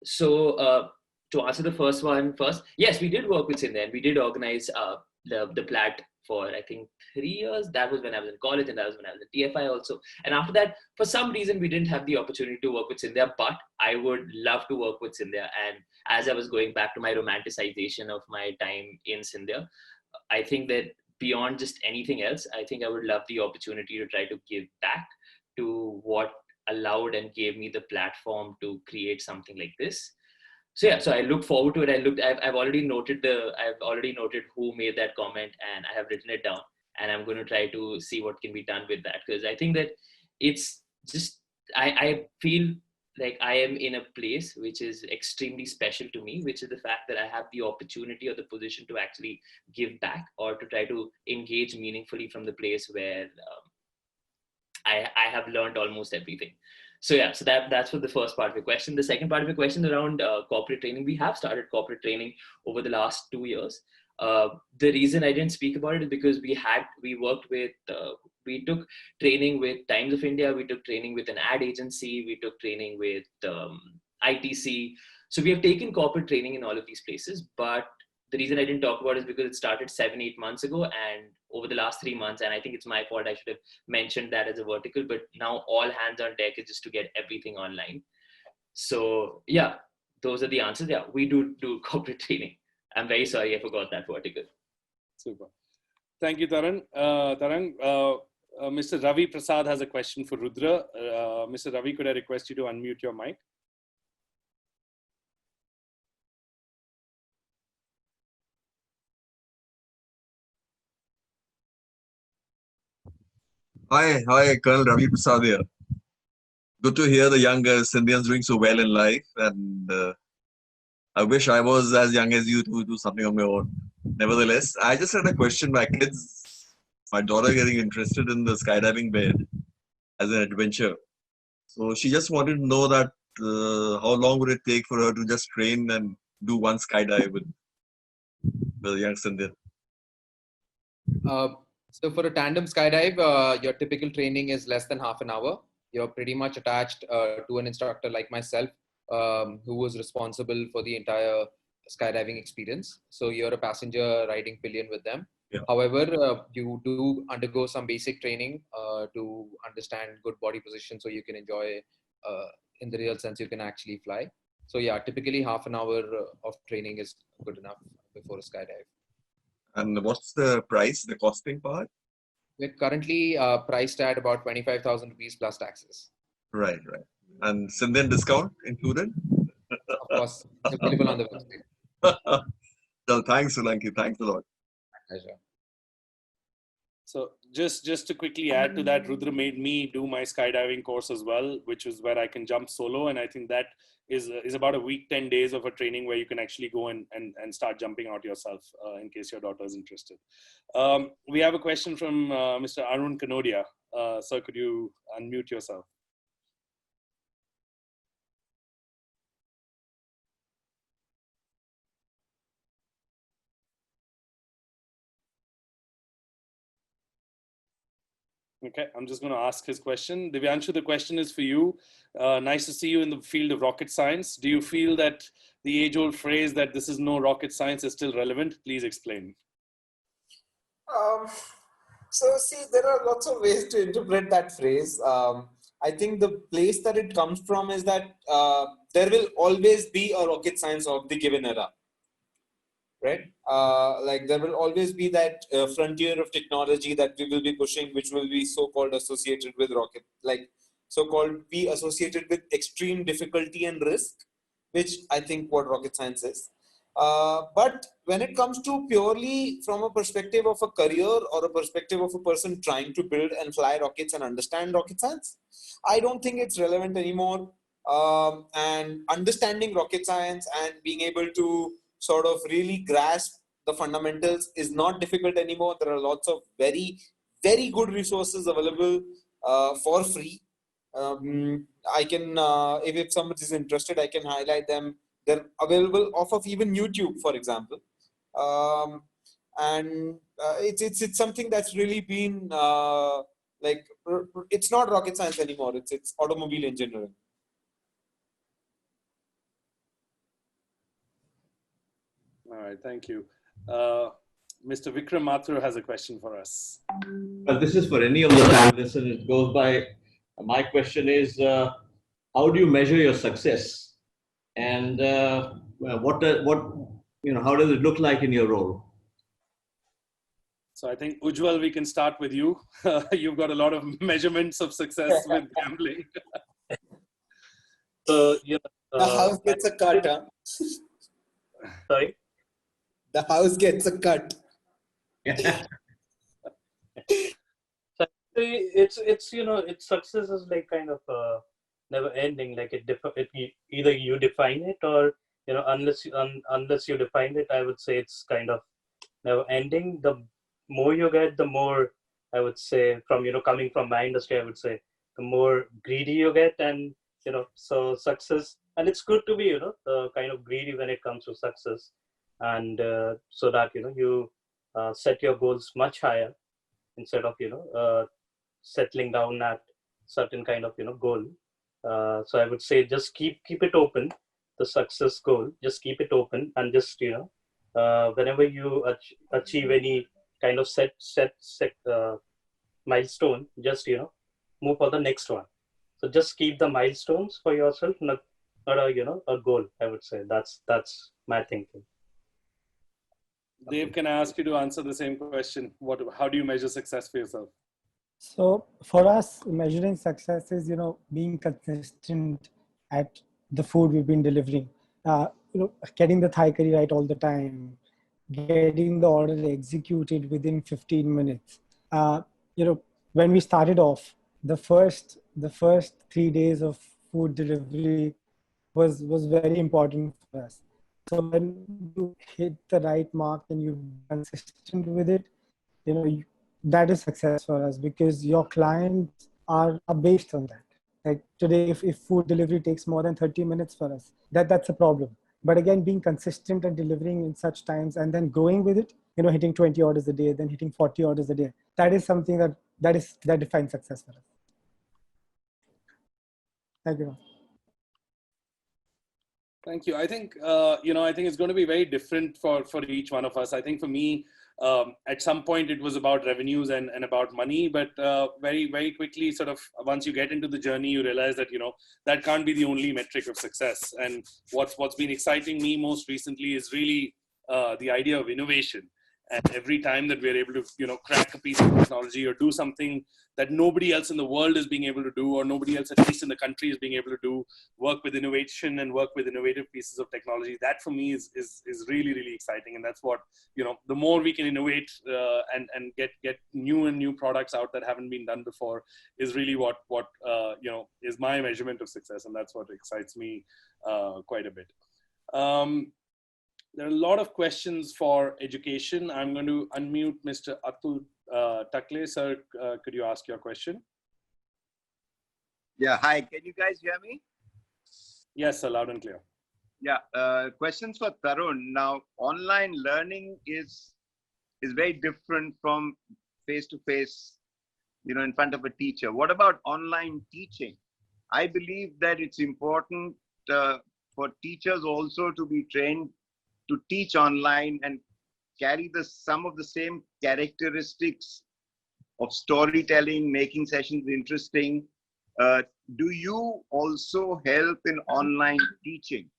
Speaker 6: So to answer the first one first, yes, we did work with Scindia, and we did organize the Plat for, I think, 3 years. That was when I was in college, and that was when I was in TFI also. And after that, for some reason, we didn't have the opportunity to work with Scindia, but I would love to work with Scindia. And as I was going back to my romanticization of my time in Scindia, I think that beyond just anything else, I think I would love the opportunity to try to give back to what allowed and gave me the platform to create something like this. So yeah, so I look forward to it. I've already noted who made that comment, and I have written it down, and I'm going to try to see what can be done with that, because I think that it's just, I feel like I am in a place which is extremely special to me, which is the fact that I have the opportunity or the position to actually give back or to try to engage meaningfully from the place where I have learned almost everything. So yeah, so that's for the first part of your question. The second part of your question around corporate training, we have started corporate training over the last 2 years. The reason I didn't speak about it is because we took training with Times of India, we took training with an ad agency, we took training with ITC. So we have taken corporate training in all of these places, but the reason I didn't talk about it is because it started 7-8 months ago, and over the last 3 months, and I think it's my fault, I should have mentioned that as a vertical, but now all hands on deck is just to get everything online. So yeah, those are the answers. Yeah, we do corporate training. I'm very sorry I forgot that vertical.
Speaker 2: Super. Thank you, Tarang. Mr. Ravi Prasad has a question for Rudra. Mr. Ravi, could I request you to unmute your mic?
Speaker 8: Hi, Colonel Ravi Prasad here. good to hear the young Scindians doing so well in life. And I wish I was as young as you to do something on my own. Nevertheless, I just had a question. My daughter getting interested in the skydiving bed as an adventure. So she just wanted to know that how long would it take for her to just train and do one skydive with the young Scindian?
Speaker 7: So for a tandem skydive, your typical training is less than half an hour. You're pretty much attached to an instructor like myself, who was responsible for the entire skydiving experience. So you're a passenger riding pillion with them.
Speaker 8: Yeah.
Speaker 7: However, you do undergo some basic training to understand good body position so you can enjoy, in the real sense, you can actually fly. So yeah, typically half an hour of training is good enough before a skydive.
Speaker 8: And what's the price, the costing part?
Speaker 7: We're currently priced at about 25,000 rupees plus taxes.
Speaker 8: Right. And Scindian discount included?
Speaker 7: Of course, it's available on the website.
Speaker 8: So thanks, Solanki. Thanks a lot.
Speaker 7: Pleasure.
Speaker 2: So just to quickly add to that, Rudra made me do my skydiving course as well, which is where I can jump solo. And I think that is about a week, 10 days of a training where you can actually go and start jumping out yourself in case your daughter is interested. We have a question from Mr. Arun Kanodia. Sir, could you unmute yourself? Okay, I'm just going to ask his question. Divyanshu, the question is for you. Nice to see you in the field of rocket science. Do you feel that the age-old phrase that this is no rocket science is still relevant? Please explain.
Speaker 4: So see, there are lots of ways to interpret that phrase. I think the place that it comes from is that there will always be a rocket science of the given era. Right? Like there will always be that frontier of technology that we will be pushing, which will be so-called associated with rocket, like so-called be associated with extreme difficulty and risk, which I think what rocket science is. But when it comes to purely from a perspective of a career or a perspective of a person trying to build and fly rockets and understand rocket science, I don't think it's relevant anymore. And understanding rocket science and being able to sort of really grasp the fundamentals is not difficult anymore. There are lots of very, very good resources available for free. I can, if somebody is interested, I can highlight them. They're available off of even YouTube, for example. And it's something that's really been like, it's not rocket science anymore. It's automobile engineering.
Speaker 2: All right, thank you. Mr. Vikram Mathur has a question for us.
Speaker 9: Well, this is for any of the panelists, and it goes by, my question is, how do you measure your success? And how does it look like in your role?
Speaker 2: So I think, Ujjwal, we can start with you. You've got a lot of measurements of success with gambling.
Speaker 3: So,
Speaker 4: the house gets a cut, huh?
Speaker 3: Sorry?
Speaker 4: The house gets a cut.
Speaker 3: So it's success is like kind of never ending. Like either you define it or unless you define it, I would say it's kind of never ending. The more you get, the more I would say from coming from my industry, I would say the more greedy you get, and so success. And it's good to be kind of greedy when it comes to success, and so that you set your goals much higher instead of settling down at certain kind of goal. So I would say just keep it open, the success goal. Just keep it open, and just whenever you achieve any kind of set milestone, just move for the next one. So just keep the milestones for yourself, not a goal. I would say that's my thinking.
Speaker 2: Dave, can I ask you to answer the same question? How do you measure success for yourself?
Speaker 5: So for us, measuring success is, being consistent at the food we've been delivering, getting the Thai curry right all the time, getting the order executed within 15 minutes. When we started off, the first the first 3 days of food delivery was very important for us. So when you hit the right mark and you're consistent with it, that is success for us, because your clients are based on that. Like today, if food delivery takes more than 30 minutes for us, that's a problem. But again, being consistent and delivering in such times and then growing with it, hitting 20 orders a day, then hitting 40 orders a day, that is something that defines success for us. Thank you.
Speaker 2: Thank you. I think, I think it's going to be very different for each one of us. I think for me, at some point it was about revenues and about money, but very, very quickly, sort of once you get into the journey, you realize that, that can't be the only metric of success. And what's been exciting me most recently is really the idea of innovation. And every time that we're able to, crack a piece of technology or do something that nobody else in the world is being able to do, or nobody else, at least in the country, is being able to do, work with innovation and work with innovative pieces of technology, that for me is really, really exciting. And that's what, the more we can innovate and get new products out that haven't been done before is really what is my measurement of success. And that's what excites me quite a bit. There are a lot of questions for education. I'm going to unmute Mr. Atul Takle. Sir, could you ask your question?
Speaker 10: Yeah, hi. Can you guys hear me?
Speaker 2: Yes, sir, loud and clear.
Speaker 10: Yeah, questions for Tarun. Now, online learning is very different from face-to-face, in front of a teacher. What about online teaching? I believe that it's important for teachers also to be trained to teach online and carry some of the same characteristics of storytelling, making sessions interesting. Do you also help in online teaching?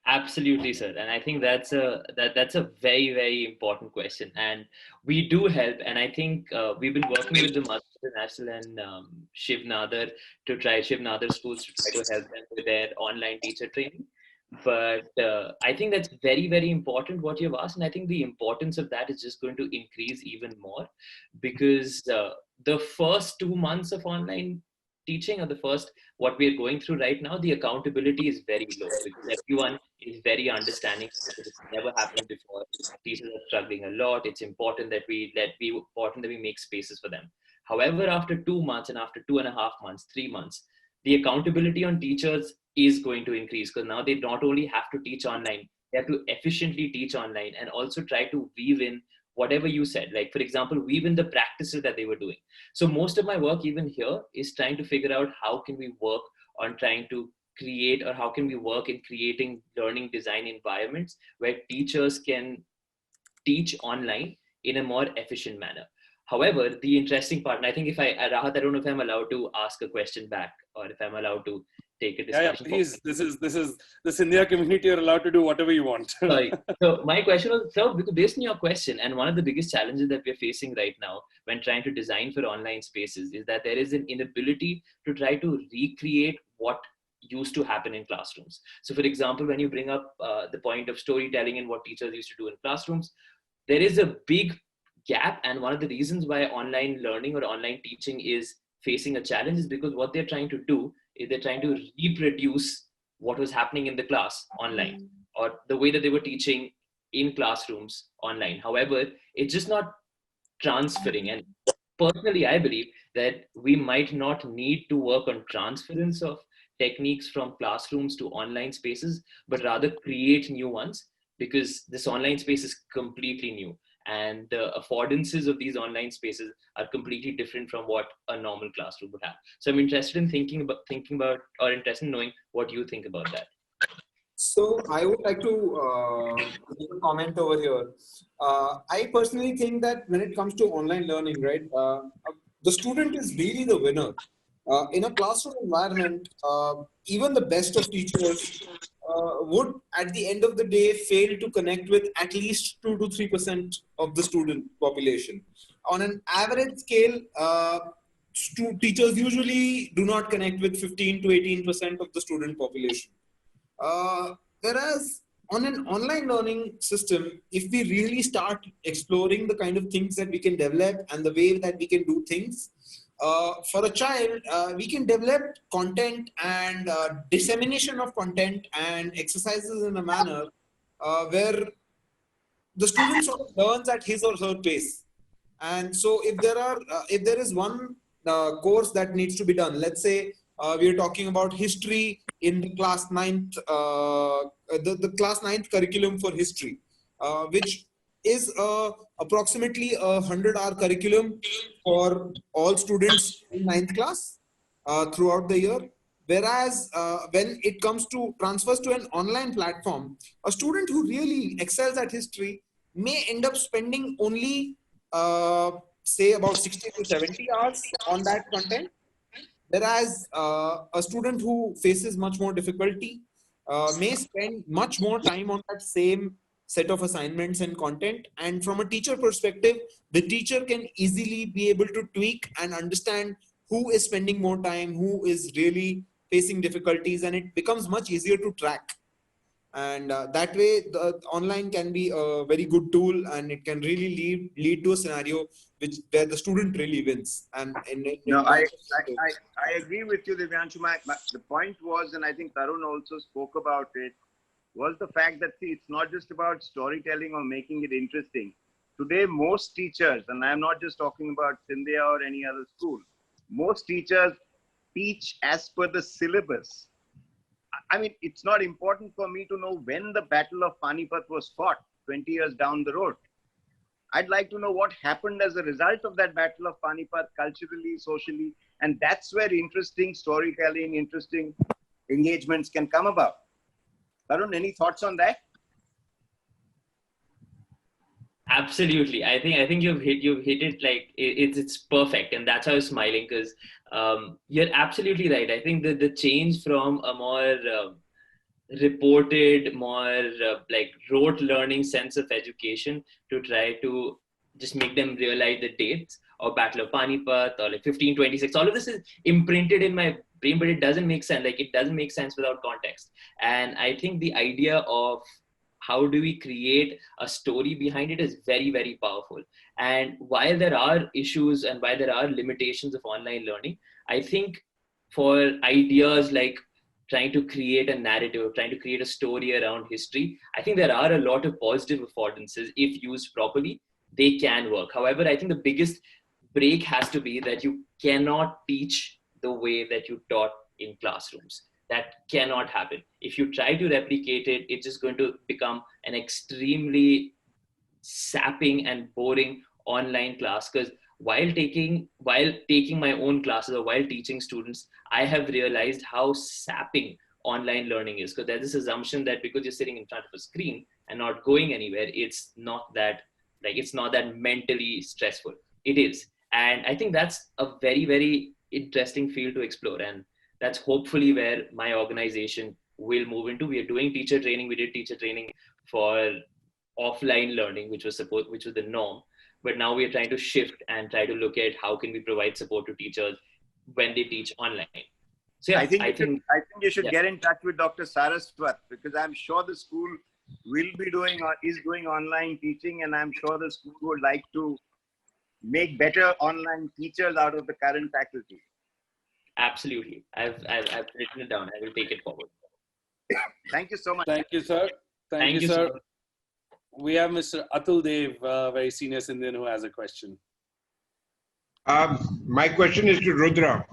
Speaker 6: Absolutely, sir. And I think that's a very, very important question. And we do help. And I think we've been working with the Mother International and Shiv Nadar schools to try to help them with their online teacher training. But I think that's very, very important what you've asked. And I think the importance of that is just going to increase even more, because the first 2 months of online teaching, or the first, what we're going through right now, the accountability is very low, because everyone is very understanding, because it's never happened before. Teachers are struggling a lot. It's important that we make spaces for them. However, after 2 months and after 2.5 months, 3 months, the accountability on teachers is going to increase, because now they not only have to teach online, they have to efficiently teach online and also try to weave in whatever you said, like for example, weave in the practices that they were doing. So most of my work even here is trying to figure out how can we work on trying to create, or how can we work in creating learning design environments where teachers can teach online in a more efficient manner. However, the interesting part, and I think Rahat, I don't know if I'm allowed to ask a question back, or if I'm allowed to take a discussion.
Speaker 2: Yeah, please. This is the Scindia community. You're allowed to do whatever you want.
Speaker 6: Sorry. So my question was, so based on your question, and one of the biggest challenges that we're facing right now when trying to design for online spaces is that there is an inability to try to recreate what used to happen in classrooms. So for example, when you bring up the point of storytelling and what teachers used to do in classrooms, there is a big gap. And one of the reasons why online learning or online teaching is facing a challenge is because what they're trying to do is they're trying to reproduce what was happening in the class online, or the way that they were teaching in classrooms online. However, it's just not transferring. And personally, I believe that we might not need to work on transference of techniques from classrooms to online spaces, but rather create new ones, because this online space is completely new. And the affordances of these online spaces are completely different from what a normal classroom would have. So I'm interested in thinking about, or interested in knowing what you think about that.
Speaker 4: So I would like to give a comment over here. I personally think that when it comes to online learning, right, the student is really the winner. In a classroom environment, even the best of teachers would, at the end of the day, fail to connect with at least 2 to 3% of the student population. On an average scale, teachers usually do not connect with 15 to 18% of the student population. Whereas on an online learning system, if we really start exploring the kind of things that we can develop and the way that we can do things, for a child, we can develop content and dissemination of content and exercises in a manner where the student sort of learns at his or her pace. And so if there is one course that needs to be done, let's say we are talking about history in the class 9th, the class 9th curriculum for history, which is approximately a 100-hour curriculum for all students in 9th class throughout the year. Whereas when it comes to transfers to an online platform, a student who really excels at history may end up spending only say about 60 to 70 hours on that content. Whereas a student who faces much more difficulty may spend much more time on that same set of assignments and content. And from a teacher perspective, the teacher can easily be able to tweak and understand who is spending more time, who is really facing difficulties, and it becomes much easier to track. And that way, the online can be a very good tool, and it can really lead to a scenario where the student really wins. And
Speaker 10: I agree with you, Divyanshu. The point was, and I think Tarun also spoke about it, was the fact that, see, it's not just about storytelling or making it interesting. Today, most teachers, and I'm not just talking about Scindia or any other school, most teachers teach as per the syllabus. I mean, it's not important for me to know when the Battle of Panipat was fought 20 years down the road. I'd like to know what happened as a result of that Battle of Panipat, culturally, socially, and that's where interesting storytelling, interesting engagements can come about. Tarun, any thoughts on that?
Speaker 6: Absolutely. I think you've hit it like it's perfect, and that's how I was smiling, because you're absolutely right. I think that the change from a more reported, more like rote learning sense of education to try to just make them realize the dates of Battle of Panipat or like 1526. All of this is imprinted in my brain, but it doesn't make sense. Like, it doesn't make sense without context. And I think the idea of how do we create a story behind it is very, very powerful. And while there are issues and while there are limitations of online learning, I think for ideas like trying to create a narrative, trying to create a story around history, I think there are a lot of positive affordances. If used properly, they can work. However, I think the biggest break has to be that you cannot teach the way that you taught in classrooms. That cannot happen. If you try to replicate it, it's just going to become an extremely sapping and boring online class. Because while taking my own classes or while teaching students, I have realized how sapping online learning is. Because there's this assumption that because you're sitting in front of a screen and not going anywhere, it's not that mentally stressful. It is. And I think that's a very, very interesting field to explore. And that's hopefully where my organization will move into. We are doing teacher training. We did teacher training for offline learning, which was the norm. But now we are trying to shift and try to look at how can we provide support to teachers when they teach online. So yeah, I think
Speaker 10: you should get in touch with Dr. Saraswat, because I'm sure the school will be doing or is doing online teaching, and I'm sure the school would like to make better online teachers out of the current faculty.
Speaker 6: Absolutely. I've written it down. I will take it forward.
Speaker 10: Thank you so much.
Speaker 2: Thank you, sir. Thank you, sir. We have Mr. Atul Dev, very senior Scindian, who has a question.
Speaker 11: My question is to Rudra.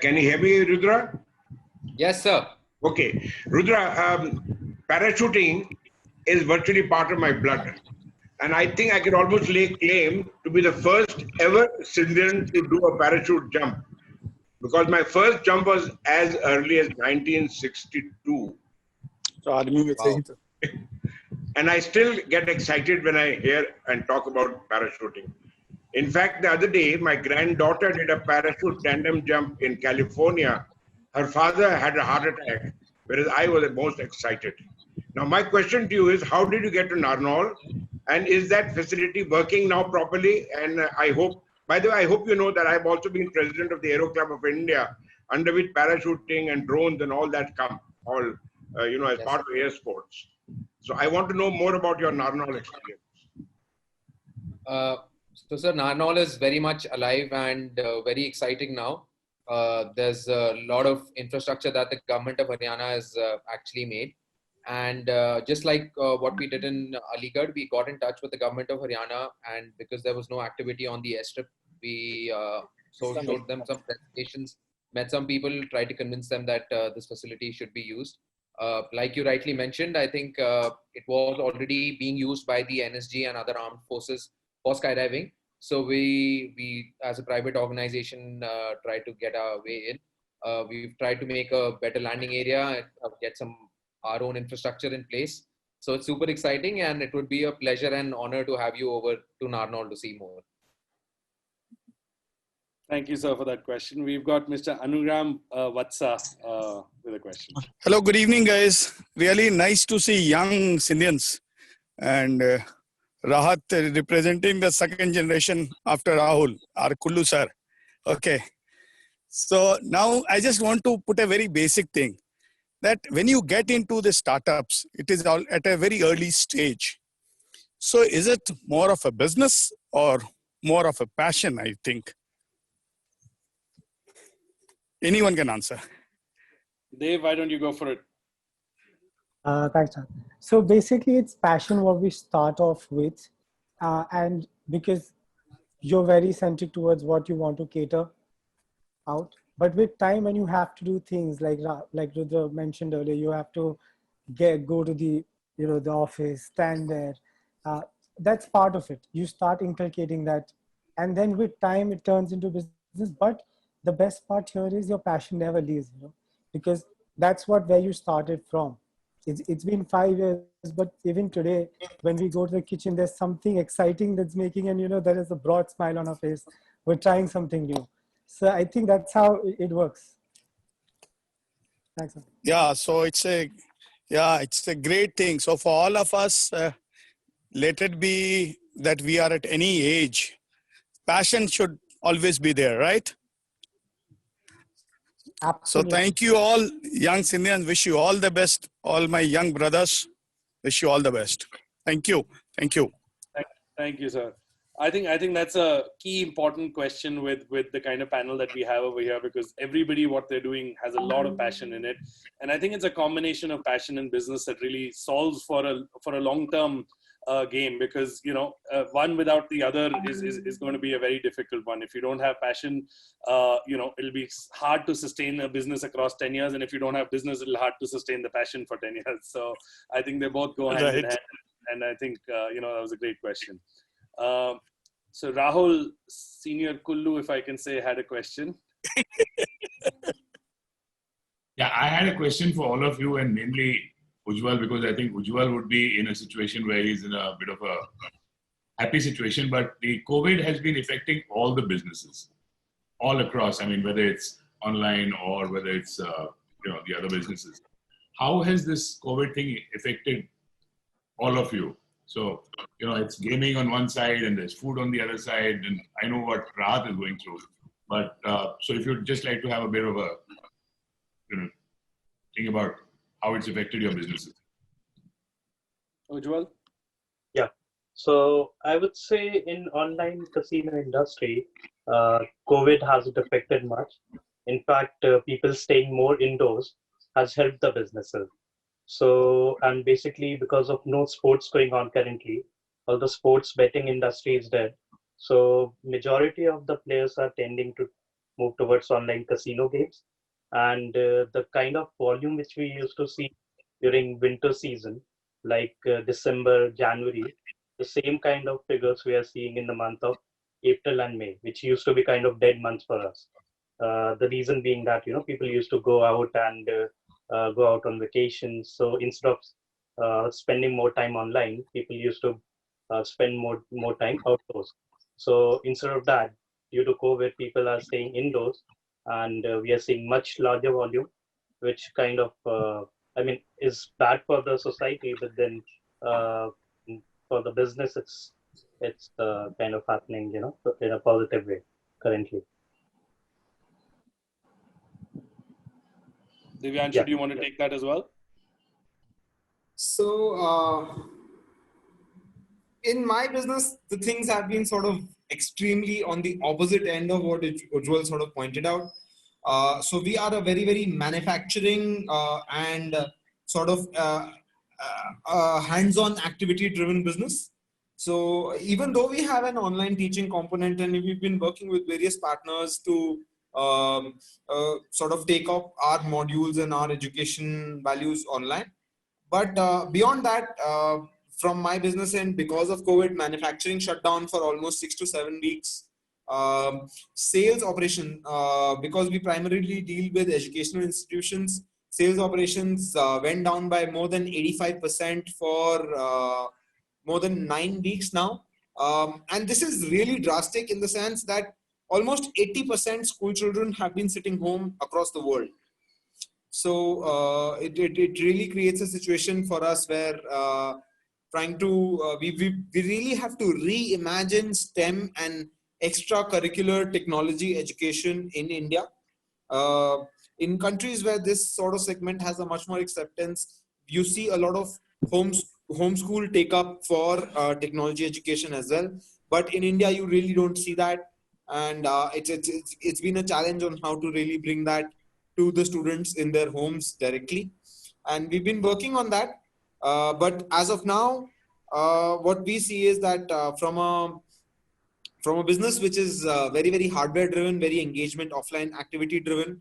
Speaker 11: Can you hear me, Rudra?
Speaker 7: Yes, sir.
Speaker 11: Okay. Rudra, parachuting is virtually part of my blood. And I think I can almost lay claim to be the first ever Scindian to do a parachute jump. Because my first jump was as early as 1962.
Speaker 5: So, wow.
Speaker 11: And I still get excited when I hear and talk about parachuting. In fact, the other day, my granddaughter did a parachute tandem jump in California. Her father had a heart attack, whereas I was the most excited. Now, my question to you is, how did you get to Narnaul? And is that facility working now properly? And I hope, by the way, I hope you know that I've also been president of the Aero Club of India, under which parachuting and drones and all that come, all as part of air sports. So I want to know more about your Narnaul experience.
Speaker 7: So, sir, Narnaul is very much alive and very exciting now. There's a lot of infrastructure that the government of Haryana has actually made. And just like what we did in Aligarh, we got in touch with the government of Haryana, and because there was no activity on the airstrip, we showed them some presentations, met some people, tried to convince them that this facility should be used. Like you rightly mentioned, I think it was already being used by the NSG and other armed forces for skydiving. So we as a private organization try to get our way in. We've tried to make a better landing area, get our own infrastructure in place. So it's super exciting, and it would be a pleasure and honor to have you over to Narnaul to see more.
Speaker 2: Thank you, sir, for that question. We've got Mr. Anugram Vatsa with a question.
Speaker 12: Hello, good evening, guys. Really nice to see young Scindians and Rahat representing the second generation after Rahul, our Kullu sir. Okay. So now I just want to put a very basic thing that when you get into the startups, it is all at a very early stage. So is it more of a business or more of a passion, I think? Anyone can answer.
Speaker 2: Dave, why don't you go for it?
Speaker 5: Thanks, John. So basically, it's passion what we start off with, and because you're very centric towards what you want to cater out. But with time, when you have to do things like Rudra mentioned earlier, you have to go to the the office, stand there. That's part of it. You start inculcating that, and then with time, it turns into business. But the best part here is your passion never leaves, because that's where you started from. It's been 5 years, but even today, when we go to the kitchen, there's something exciting that's making, and there is a broad smile on our face. We're trying something new. So I think that's how it works. Thanks.
Speaker 12: Yeah, so it's a great thing. So for all of us, let it be that we are at any age, passion should always be there, right?
Speaker 5: Absolutely.
Speaker 12: So thank you all, young Scindians. Wish you all the best. All my young brothers, wish you all the best. Thank you. Thank you.
Speaker 2: Thank you, sir. I think that's a key important question with the kind of panel that we have over here, because everybody, what they're doing has a lot of passion in it. And I think it's a combination of passion and business that really solves for a long-term game, because one without the other is going to be a very difficult one. If you don't have passion, it'll be hard to sustain a business across 10 years, and if you don't have business, it'll be hard to sustain the passion for 10 years. So I think they both go hand in hand, and I think that was a great question. So Rahul, Senior Kullu, if I can say, had a question.
Speaker 1: Yeah, I had a question for all of you, and mainly Ujjwal, because I think Ujjwal would be in a situation where he's in a bit of a happy situation, but the COVID has been affecting all the businesses all across. I mean, whether it's online or whether it's, the other businesses. How has this COVID thing affected all of you? So, it's gaming on one side and there's food on the other side, and I know what Rahat is going through. But so if you'd just like to have a bit of a, think about how it's affected your businesses.
Speaker 2: Ujjwal?
Speaker 3: Yeah. So I would say in online casino industry, COVID hasn't affected much. In fact, people staying more indoors has helped the businesses. So, and basically because of no sports going on currently, all the sports betting industry is dead. So majority of the players are tending to move towards online casino games. And the kind of volume which we used to see during winter season, like December, January, the same kind of figures we are seeing in the month of April and May, which used to be kind of dead months for us. The reason being that, people used to go out and go out on vacations. So instead of spending more time online, people used to spend more time outdoors. So instead of that, due to COVID, people are staying indoors, and we are seeing much larger volume, which kind of, is bad for the society, but then for the business, it's kind of happening, in a positive way currently.
Speaker 2: Divyanshu, do you want to take that as well?
Speaker 4: So in my business, the things have been sort of extremely on the opposite end of what Ujjwal sort of pointed out. So we are a very, very manufacturing and sort of hands-on activity-driven business. So even though we have an online teaching component and we've been working with various partners to sort of take up our modules and our education values online, but beyond that, from my business end, because of COVID, manufacturing shut down for almost 6 to 7 weeks. Sales operation, because we primarily deal with educational institutions, sales operations went down by more than 85% for more than 9 weeks now. And this is really drastic in the sense that almost 80% school children have been sitting home across the world. So it really creates a situation for us where we really have to reimagine STEM and extracurricular technology education in India. In countries where this sort of segment has a much more acceptance, you see a lot of homeschool take up for technology education as well. But in India, you really don't see that. And it's been a challenge on how to really bring that to the students in their homes directly. And we've been working on that. But as of now, what we see is that from a business which is very, very hardware driven, very engagement offline activity driven,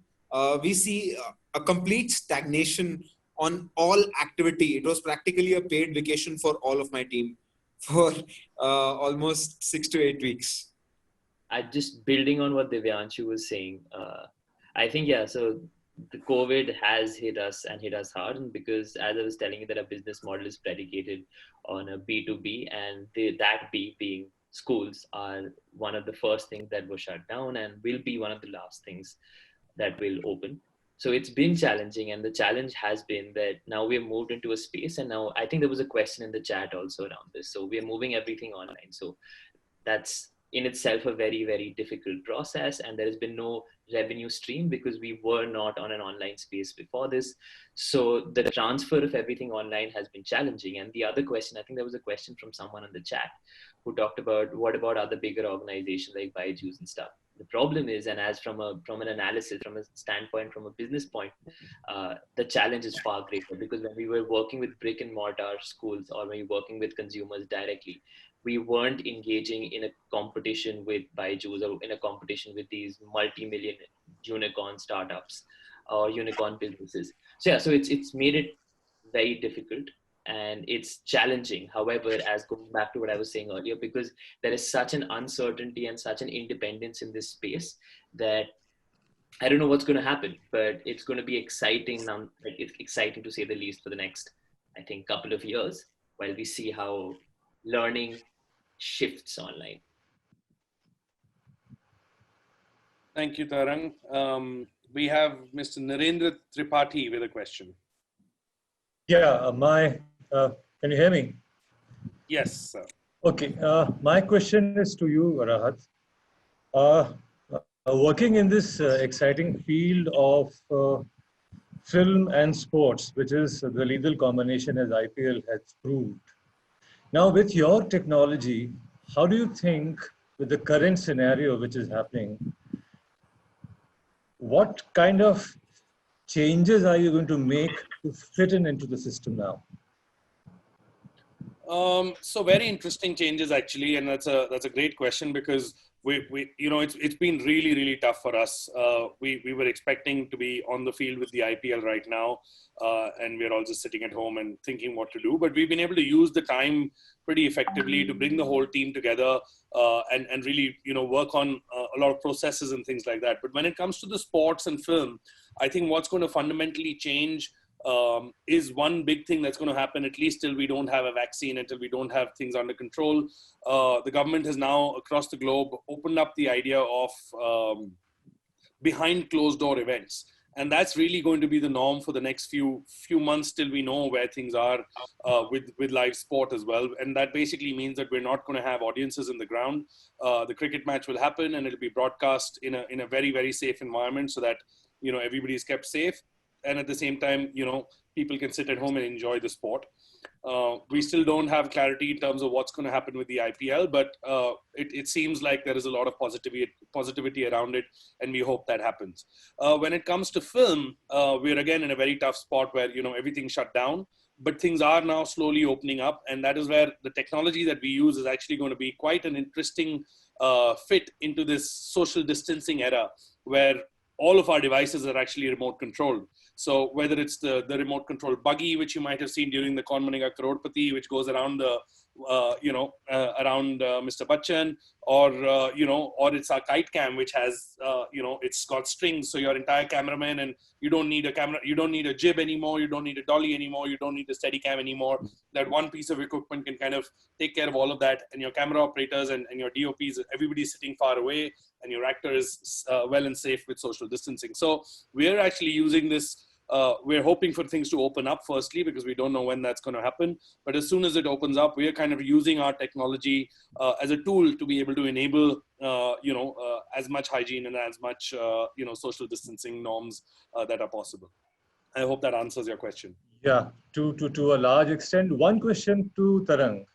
Speaker 4: we see a complete stagnation on all activity. It was practically a paid vacation for all of my team for almost 6 to 8 weeks.
Speaker 6: Just building on what Divyanshu was saying, I think, yeah, so the COVID has hit us and hit us hard, and because as I was telling you that our business model is predicated on a B2B, and that B being schools are one of the first things that were shut down and will be one of the last things that will open. So it's been challenging, and the challenge has been that now we have moved into a space, and now I think there was a question in the chat also around this. So we are moving everything online. So that's in itself a very, very difficult process, and there has been no revenue stream because we were not on an online space before this. So the transfer of everything online has been challenging. And the other question, I think there was a question from someone in the chat who talked about what about other bigger organizations like Byju's and stuff. The problem is, and as from an analysis, from a standpoint, from a business point, the challenge is far greater, because when we were working with brick and mortar schools, or when we were working with consumers directly, we weren't engaging in a competition with Byju's or in a competition with these multi-million unicorn startups or unicorn businesses. So yeah, so it's made it very difficult and it's challenging. However, as going back to what I was saying earlier, because there is such an uncertainty and such an independence in this space that I don't know what's going to happen, but it's going to be exciting now. It's exciting to say the least for the next, I think, couple of years while we see how learning shifts online.
Speaker 2: Thank you, Tarang. We have Mr. Narendra Tripathi with a question.
Speaker 13: Yeah, can you hear me?
Speaker 2: Yes, sir.
Speaker 13: Okay, my question is to you, Rahat. Working in this exciting field of film and sports, which is the lethal combination as IPL has proved. Now, with your technology, how do you think, with the current scenario which is happening, what kind of changes are you going to make to fit into the system now?
Speaker 2: So very interesting changes actually, and that's a great question, because we you know it's been really tough for us. We were expecting to be on the field with the IPL right now, and we're all just sitting at home and thinking what to do. But we've been able to use the time pretty effectively to bring the whole team together and really work on a lot of processes and things like that. But when it comes to the sports and film, I think what's going to fundamentally change is one big thing that's going to happen, at least till we don't have a vaccine, until we don't have things under control. The government has now across the globe opened up the idea of behind closed door events. And that's really going to be the norm for the next few months till we know where things are with live sport as well. And that basically means that we're not going to have audiences in the ground. The cricket match will happen and it'll be broadcast in a very, very safe environment so that, everybody is kept safe. And at the same time, people can sit at home and enjoy the sport. We still don't have clarity in terms of what's going to happen with the IPL, but it seems like there is a lot of positivity around it, and we hope that happens. When it comes to film, we're again in a very tough spot where, you know, everything's shut down, but things are now slowly opening up, and that is where the technology that we use is actually going to be quite an interesting fit into this social distancing era, where all of our devices are actually remote controlled. So whether it's the remote control buggy, which you might have seen during the Kaun Banega Crorepati, which goes around the, around Mr. Bachchan, or, or it's our kite cam, which has, it's got strings. So your entire cameraman, and you don't need a camera, you don't need a jib anymore, you don't need a dolly anymore, you don't need a steady cam anymore. That one piece of equipment can kind of take care of all of that. And your camera operators and your DOPs, everybody's sitting far away, and your actor is well and safe with social distancing. So we're actually using this. We're hoping for things to open up firstly, because we don't know when that's going to happen. But as soon as it opens up, we're kind of using our technology as a tool to be able to enable, as much hygiene and as much, social distancing norms that are possible. I hope that answers your question.
Speaker 13: Yeah, to a large extent. One question to Tarang.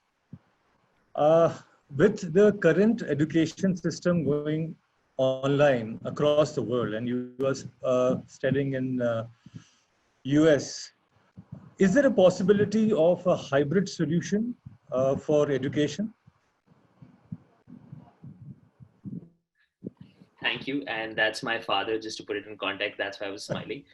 Speaker 13: With the current education system going online across the world, and you are studying in US, is there a possibility of a hybrid solution for education?
Speaker 6: Thank you. And that's my father, just to put it in context. That's why I was smiling.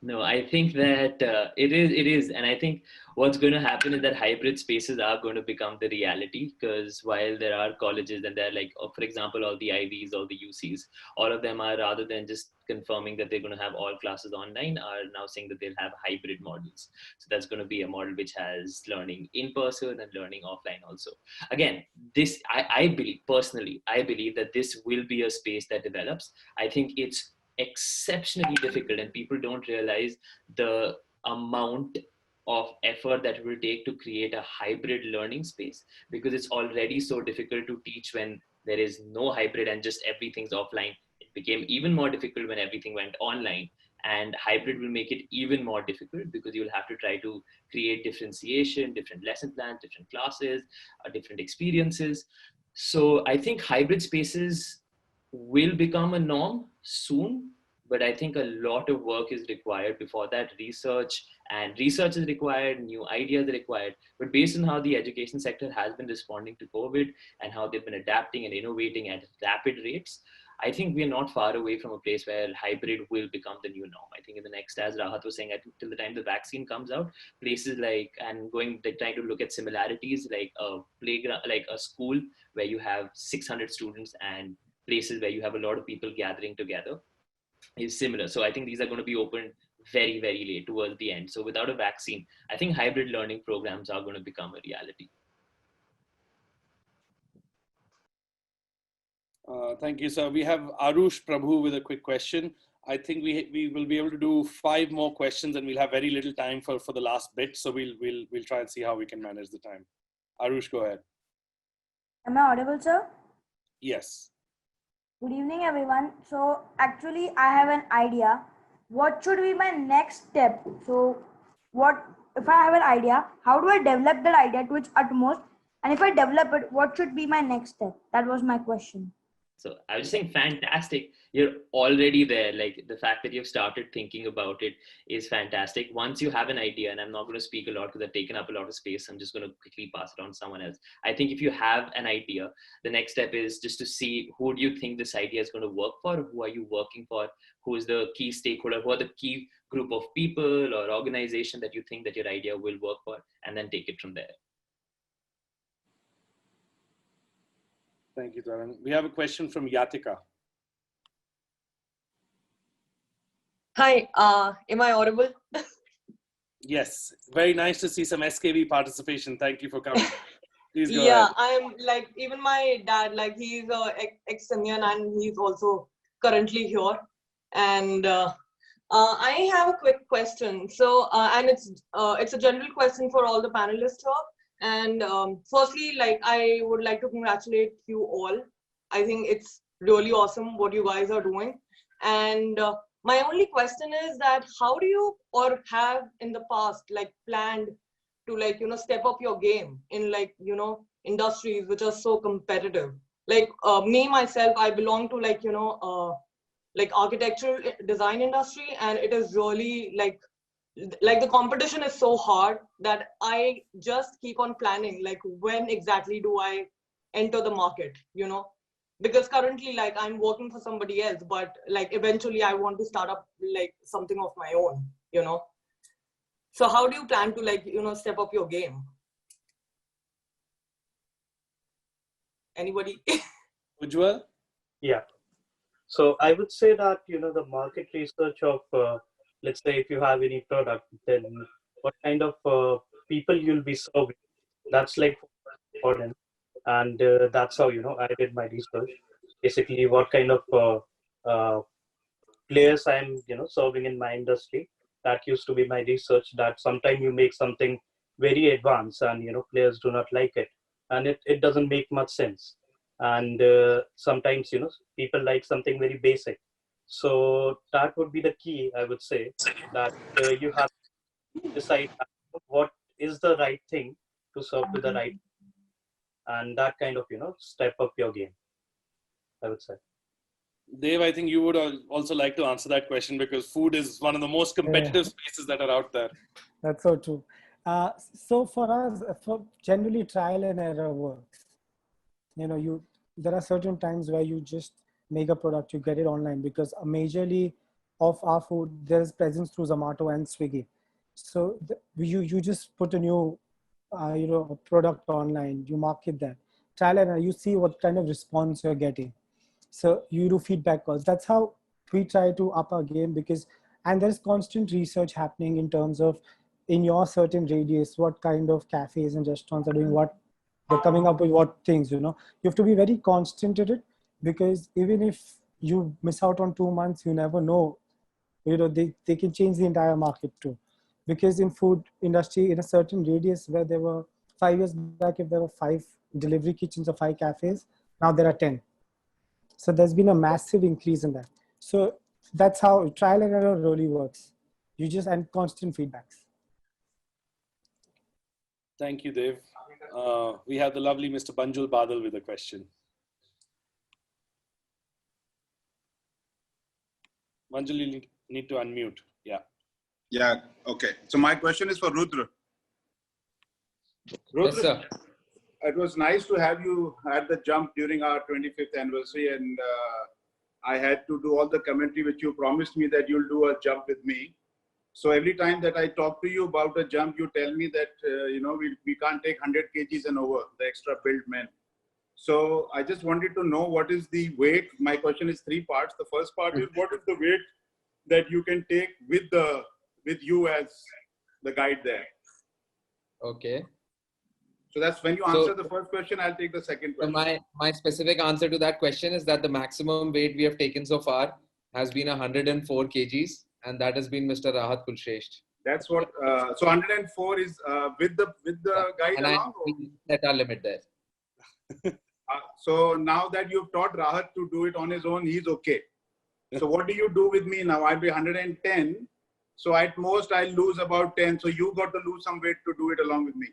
Speaker 6: No, I think that it is. And I think what's going to happen is that hybrid spaces are going to become the reality, because while there are colleges and they're like, for example, all the IVs, all the UCs, all of them are, rather than just confirming that they're going to have all classes online, are now saying that they'll have hybrid models. So that's going to be a model which has learning in person and learning offline also. Again, this, I believe, personally, I believe that this will be a space that develops. I think it's exceptionally difficult, and people don't realize the amount of effort that it will take to create a hybrid learning space, because it's already so difficult to teach when there is no hybrid and just everything's offline. It became even more difficult when everything went online, and hybrid will make it even more difficult, because you'll have to try to create differentiation, different lesson plans, different classes, different experiences. So I think hybrid spaces will become a norm soon, but I think a lot of work is required before that. Research is required, new ideas are required. But based on how the education sector has been responding to COVID and how they've been adapting and innovating at rapid rates, I think we're not far away from a place where hybrid will become the new norm. I think in the next, as Rahat was saying, I think till the time the vaccine comes out, places like, and trying to look at similarities, like a playground, like a school where you have 600 students, and places where you have a lot of people gathering together, is similar. So I think these are going to be opened very, very late towards the end. So without a vaccine, I think hybrid learning programs are going to become a reality.
Speaker 2: Thank you, sir. We have Arush Prabhu with a quick question. I think we will be able to do 5 more questions, and we'll have very little time for the last bit. So we'll try and see how we can manage the time. Arush, go ahead.
Speaker 14: Am I audible, sir?
Speaker 2: Yes.
Speaker 14: Good evening, everyone. So actually, I have an idea. What should be my next step? So what if I have an idea? How do I develop that idea to its utmost? And if I develop it, what should be my next step? That was my question.
Speaker 6: So I was saying, fantastic. You're already there. Like, the fact that you've started thinking about it is fantastic. Once you have an idea, and I'm not going to speak a lot because I've taken up a lot of space, I'm just going to quickly pass it on to someone else. I think if you have an idea, the next step is just to see, who do you think this idea is going to work for? Who are you working for? Who is the key stakeholder? Who are the key group of people or organization that you think that your idea will work for? And then take it from there.
Speaker 2: Thank you, Tarang. We have a question from Yatika.
Speaker 15: Hi, am I audible?
Speaker 2: Yes, very nice to see some SKV participation. Thank you for coming. Please go
Speaker 15: Yeah,
Speaker 2: ahead.
Speaker 15: I'm like, even my dad, like he's ex-Scindian and he's also currently here. And I have a quick question. So, and it's a general question for all the panelists here. And firstly, like, I would like to congratulate you all. I think it's really awesome what you guys are doing. And my only question is that how do you or have in the past like planned to like, you know, step up your game in like, you know, industries which are so competitive? Like me, myself, I belong to like, you know, like architectural design industry, and it is really like the competition is so hard that I just keep on planning like when exactly do I enter the market, you know, because currently like I'm working for somebody else, but like eventually I want to start up like something of my own, you know. So how do you plan to like, you know, step up your game? Anybody?
Speaker 2: Ujjwal?
Speaker 3: Yeah. So I would say that, you know, the market research of, let's say if you have any product, then what kind of people you'll be serving, that's like important. And that's how, you know, I did my research. Basically, what kind of players I'm, you know, serving in my industry. That used to be my research, that sometimes you make something very advanced and, you know, players do not like it. And it doesn't make much sense. And sometimes, you know, people like something very basic. So that would be the key, I would say, that you have to decide what is the right thing to serve to the right, and that kind of, you know, step up your game, I would say.
Speaker 2: Dave, I think you would also like to answer that question, because food is one of the most competitive spaces that are out there.
Speaker 5: That's so true. So for us, generally trial and error works. You know, there are certain times where you just make a product, you get it online, because majorly of our food, there is presence through Zomato and Swiggy. So you just put a new, you know, product online, you market that, trial and error, you see what kind of response you're getting. So you do feedback calls. That's how we try to up our game, because, and there's constant research happening in terms of in your certain radius, what kind of cafes and restaurants are doing what, they're coming up with what things, you know. You have to be very constant at it, because even if you miss out on 2 months, you never know, you know, they can change the entire market too. Because in food industry, in a certain radius where there were 5 years back, if there were 5 delivery kitchens or 5 cafes, now there are 10. So there's been a massive increase in that. So that's how trial and error really works. You just, and constant feedbacks.
Speaker 2: Thank you, Dave. We have the lovely Mr. Banjul Badal with a question. Banjul, you need to unmute. Yeah.
Speaker 16: Yeah, okay. So my question is for Rudra. Rudra,
Speaker 7: Yes, sir.
Speaker 16: It was nice to have you at the jump during our 25th anniversary, and I had to do all the commentary which you promised me that you'll do a jump with me. So every time that I talk to you about a jump, you tell me that, you know, we can't take 100 kgs and over, the extra build men. So I just wanted to know what is the weight. My question is 3 parts. The first part is, what is the weight that you can take with you as the guide there?
Speaker 7: Okay.
Speaker 16: So that's when you answer the first question, I'll take the second question.
Speaker 7: So my specific answer to that question is that the maximum weight we have taken so far has been 104 kgs, and that has been Mr. Rahat Kulshresht.
Speaker 16: That's what. So 104 is with the guide
Speaker 7: and
Speaker 16: along.
Speaker 7: We set our limit there.
Speaker 16: So now that you've taught Rahat to do it on his own, he's okay. So what do you do with me now? I'll be 110. So at most I'll lose about 10. So you got to lose some weight to do it along with me.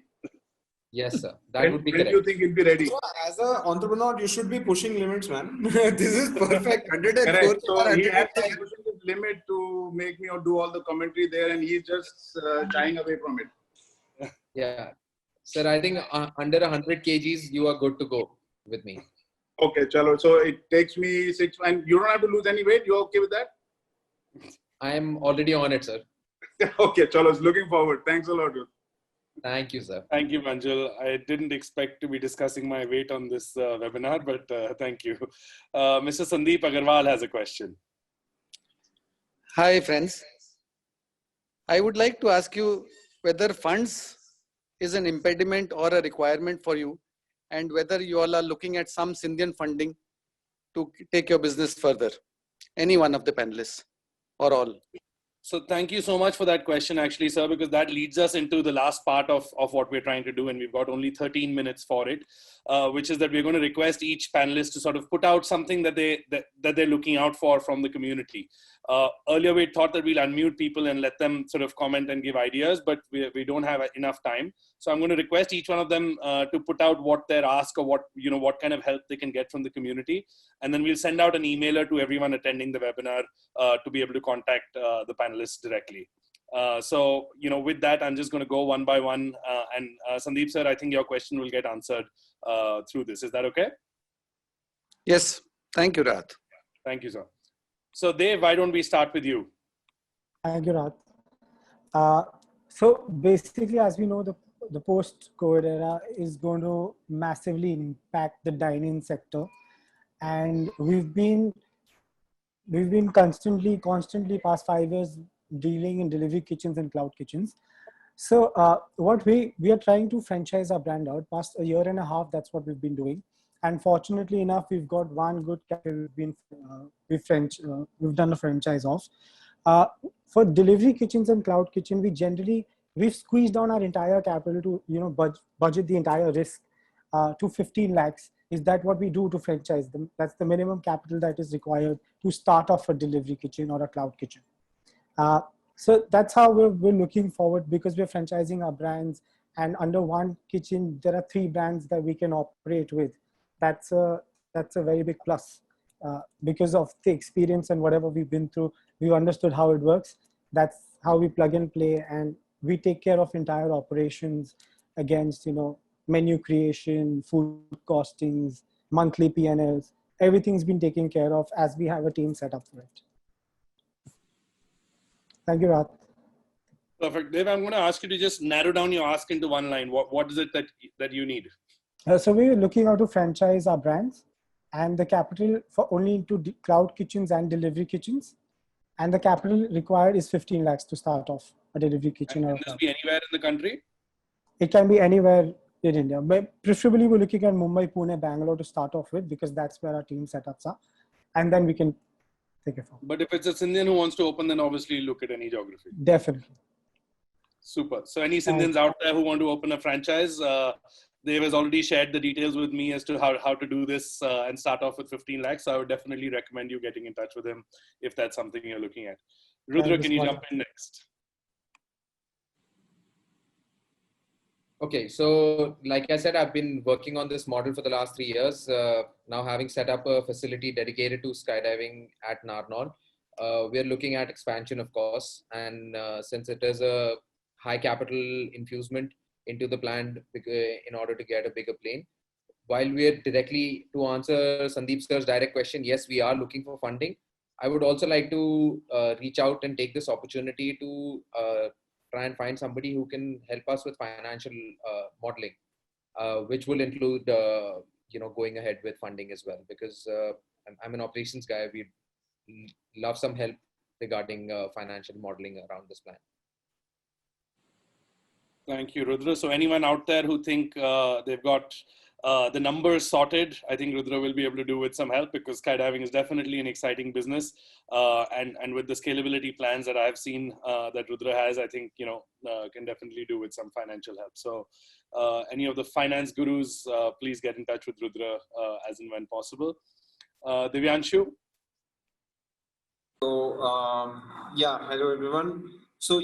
Speaker 7: Yes, sir. That would be correct.
Speaker 16: When do you think you'll be ready?
Speaker 4: So as an entrepreneur, you should be pushing limits, man. This is perfect. 104.
Speaker 16: Correct. So he has to push his limit to make me do all the commentary there, and he's just shying away from it.
Speaker 7: Yeah. Sir, I think under 100 kgs, you are good to go with me.
Speaker 16: Okay, chalo. So it takes me 6, and you don't have to lose any weight. You're okay with that?
Speaker 7: I am already on it, sir.
Speaker 16: Okay, chalo. Looking forward. Thanks a lot, dude.
Speaker 7: Thank you, sir.
Speaker 2: Thank you, Banjul. I didn't expect to be discussing my weight on this webinar, but thank you. Mr. Sandeep Agarwal has a question.
Speaker 17: Hi, friends. I would like to ask you whether funds is an impediment or a requirement for you, and whether you all are looking at some Scindian funding to take your business further. Any one of the panelists or all.
Speaker 2: So thank you so much for that question, actually, sir, because that leads us into the last part of what we're trying to do. And we've got only 13 minutes for it, which is that we're going to request each panelist to sort of put out something that they're looking out for from the community. Earlier, we thought that we'll unmute people and let them sort of comment and give ideas, but we don't have enough time. So I'm going to request each one of them to put out what their ask or what kind of help they can get from the community. And then we'll send out an emailer to everyone attending the webinar to be able to contact the panelists directly. So, with that, I'm just going to go one by one. And Sandeep sir, I think your question will get answered through this. Is that okay?
Speaker 17: Yes. Thank you, Rahat.
Speaker 2: Thank you, sir. So Dev, why don't we start with you?
Speaker 5: Thank you, Rahat. So basically, as we know, the post-COVID era is going to massively impact the dining sector. And we've been constantly past 5 years dealing in delivery kitchens and cloud kitchens. So what we are trying to franchise our brand out. Past a year and a half, that's what we've been doing. And fortunately enough, we've got one good cafe we've done a franchise of. For delivery kitchens and cloud kitchen, we've squeezed down our entire capital to budget the entire risk to 15 lakhs. Is that what we do to franchise them? That's the minimum capital that is required to start off a delivery kitchen or a cloud kitchen. So that's how we're looking forward, because we're franchising our brands, and under one kitchen, there are 3 brands that we can operate with. That's a very big plus because of the experience and whatever we've been through. We understood how it works. That's how we plug and play, and we take care of entire operations against, menu creation, food costings, monthly P&Ls. Everything's been taken care of as we have a team set up for it. Thank you, Rahat.
Speaker 2: Perfect. Dev, I'm going to ask you to just narrow down your ask into one line. What is it that you need?
Speaker 5: So we're looking out to franchise our brands, and the capital for only into cloud kitchens and delivery kitchens. And the capital required is 15 lakhs to start off a delivery kitchen.
Speaker 2: And can this be anywhere in the country?
Speaker 5: It can be anywhere in India. But preferably, we're looking at Mumbai, Pune, Bangalore to start off with, because that's where our team setups are. And then we can take it from.
Speaker 2: But if it's a Scindian who wants to open, then obviously look at any geography.
Speaker 5: Definitely.
Speaker 2: Super. So any Scindians out there who want to open a franchise, Dev has already shared the details with me as to how to do this and start off with 15 lakhs. So I would definitely recommend you getting in touch with him if that's something you're looking at. Rudra, can you jump in next?
Speaker 7: Okay, so like I said, I've been working on this model for the last 3 years. Now having set up a facility dedicated to skydiving at Narnaul, we're looking at expansion, of course. And since it is a high capital infusement into the plan in order to get a bigger plane, while we're directly to answer Sandeep sir's direct question, yes, we are looking for funding. I would also like to reach out and take this opportunity to try and find somebody who can help us with financial modeling, which will include, going ahead with funding as well, because I'm an operations guy. We'd love some help regarding financial modeling around this plan.
Speaker 2: Thank you, Rudra. So anyone out there who think they've got the numbers sorted, I think Rudra will be able to do with some help, because skydiving is definitely an exciting business. And with the scalability plans that I've seen that Rudra has, I think, can definitely do with some financial help. So any of the finance gurus, please get in touch with Rudra as and when possible. Divyanshu?
Speaker 4: So, hello everyone. So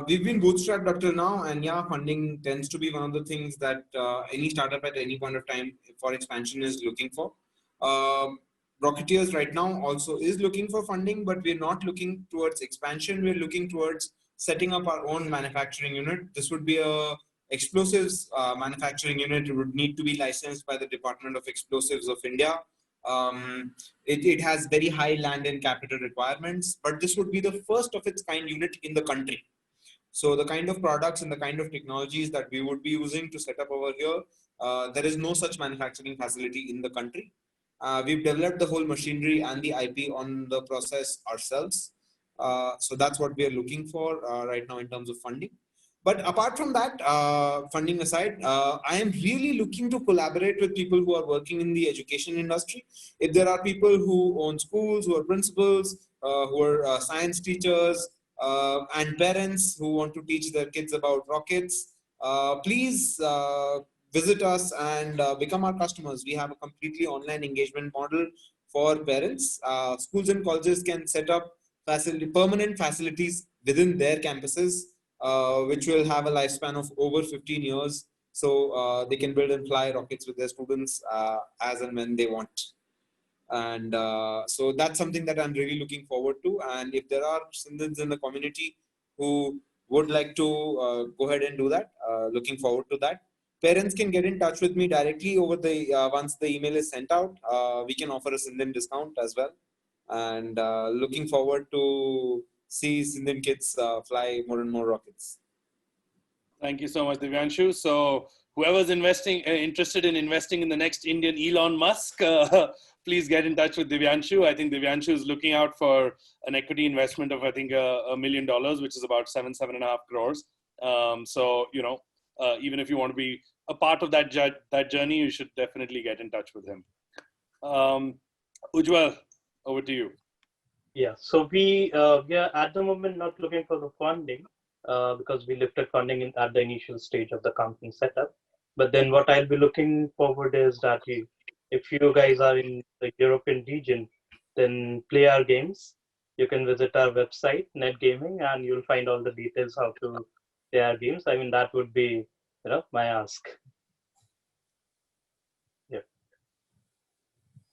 Speaker 4: we've been bootstrapped up till now, and funding tends to be one of the things that any startup at any point of time for expansion is looking for. Rocketeers right now also is looking for funding, but we're not looking towards expansion. We're looking towards setting up our own manufacturing unit. This would be a explosives manufacturing unit. It would need to be licensed by the Department of Explosives of India. It has very high land and capital requirements, but this would be the first of its kind unit in the country. So the kind of products and the kind of technologies that we would be using to set up over here, there is no such manufacturing facility in the country. We've developed the whole machinery and the IP on the process ourselves. So that's what we are looking for right now in terms of funding. But apart from that, funding aside, I am really looking to collaborate with people who are working in the education industry. If there are people who own schools, who are principals, who are science teachers, and parents who want to teach their kids about rockets, please visit us and become our customers. We have a completely online engagement model for parents. Schools and colleges can set up permanent facilities within their campuses, which will have a lifespan of over 15 years. So they can build and fly rockets with their students as and when they want. And so that's something that I'm really looking forward to. And if there are Scindians in the community who would like to go ahead and do that, looking forward to that. Parents can get in touch with me directly over the once the email is sent out. We can offer a Scindian discount as well. And looking forward to see Scindian kids fly more and more rockets.
Speaker 2: Thank you so much, Divyanshu. So whoever's interested in investing in the next Indian Elon Musk, please get in touch with Divyanshu. I think Divyanshu is looking out for an equity investment of, I think, $1 million, which is about 7.5 crores. So, you know, even if you want to be a part of that journey, you should definitely get in touch with him. Ujjwal, over to you.
Speaker 3: Yeah, so we are at the moment not looking for the funding because we lifted funding at the initial stage of the company setup. But then what I'll be looking forward is that if you guys are in the European region, then play our games. You can visit our website, Net Gaming, and you'll find all the details how to play our games. I mean, that would be, you know, my ask. Yeah.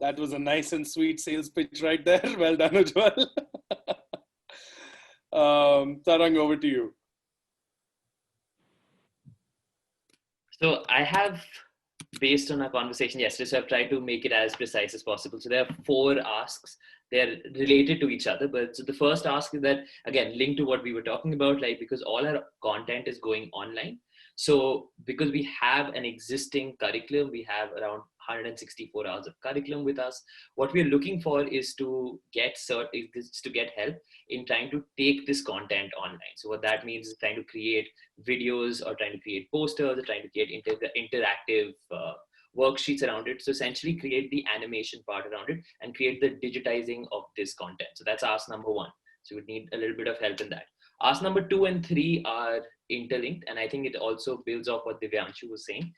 Speaker 2: That was a nice and sweet sales pitch right there. Well done, Ujjwal. Tarang, over to you.
Speaker 6: So I have, based on our conversation yesterday, so I've tried to make it as precise as possible. So there are 4 asks. They're related to each other. But so the first ask is that, again, linked to what we were talking about, like, because all our content is going online. So because we have an existing curriculum, we have around 164 hours of curriculum with us. What we're looking for is to get help in trying to take this content online. So what that means is trying to create videos or trying to create posters or trying to create interactive worksheets around it. So essentially create the animation part around it and create the digitizing of this content. So that's ask number 1. So we need a little bit of help in that. Ask number 2 and 3 are interlinked. And I think it also builds off what Divyanshu was saying.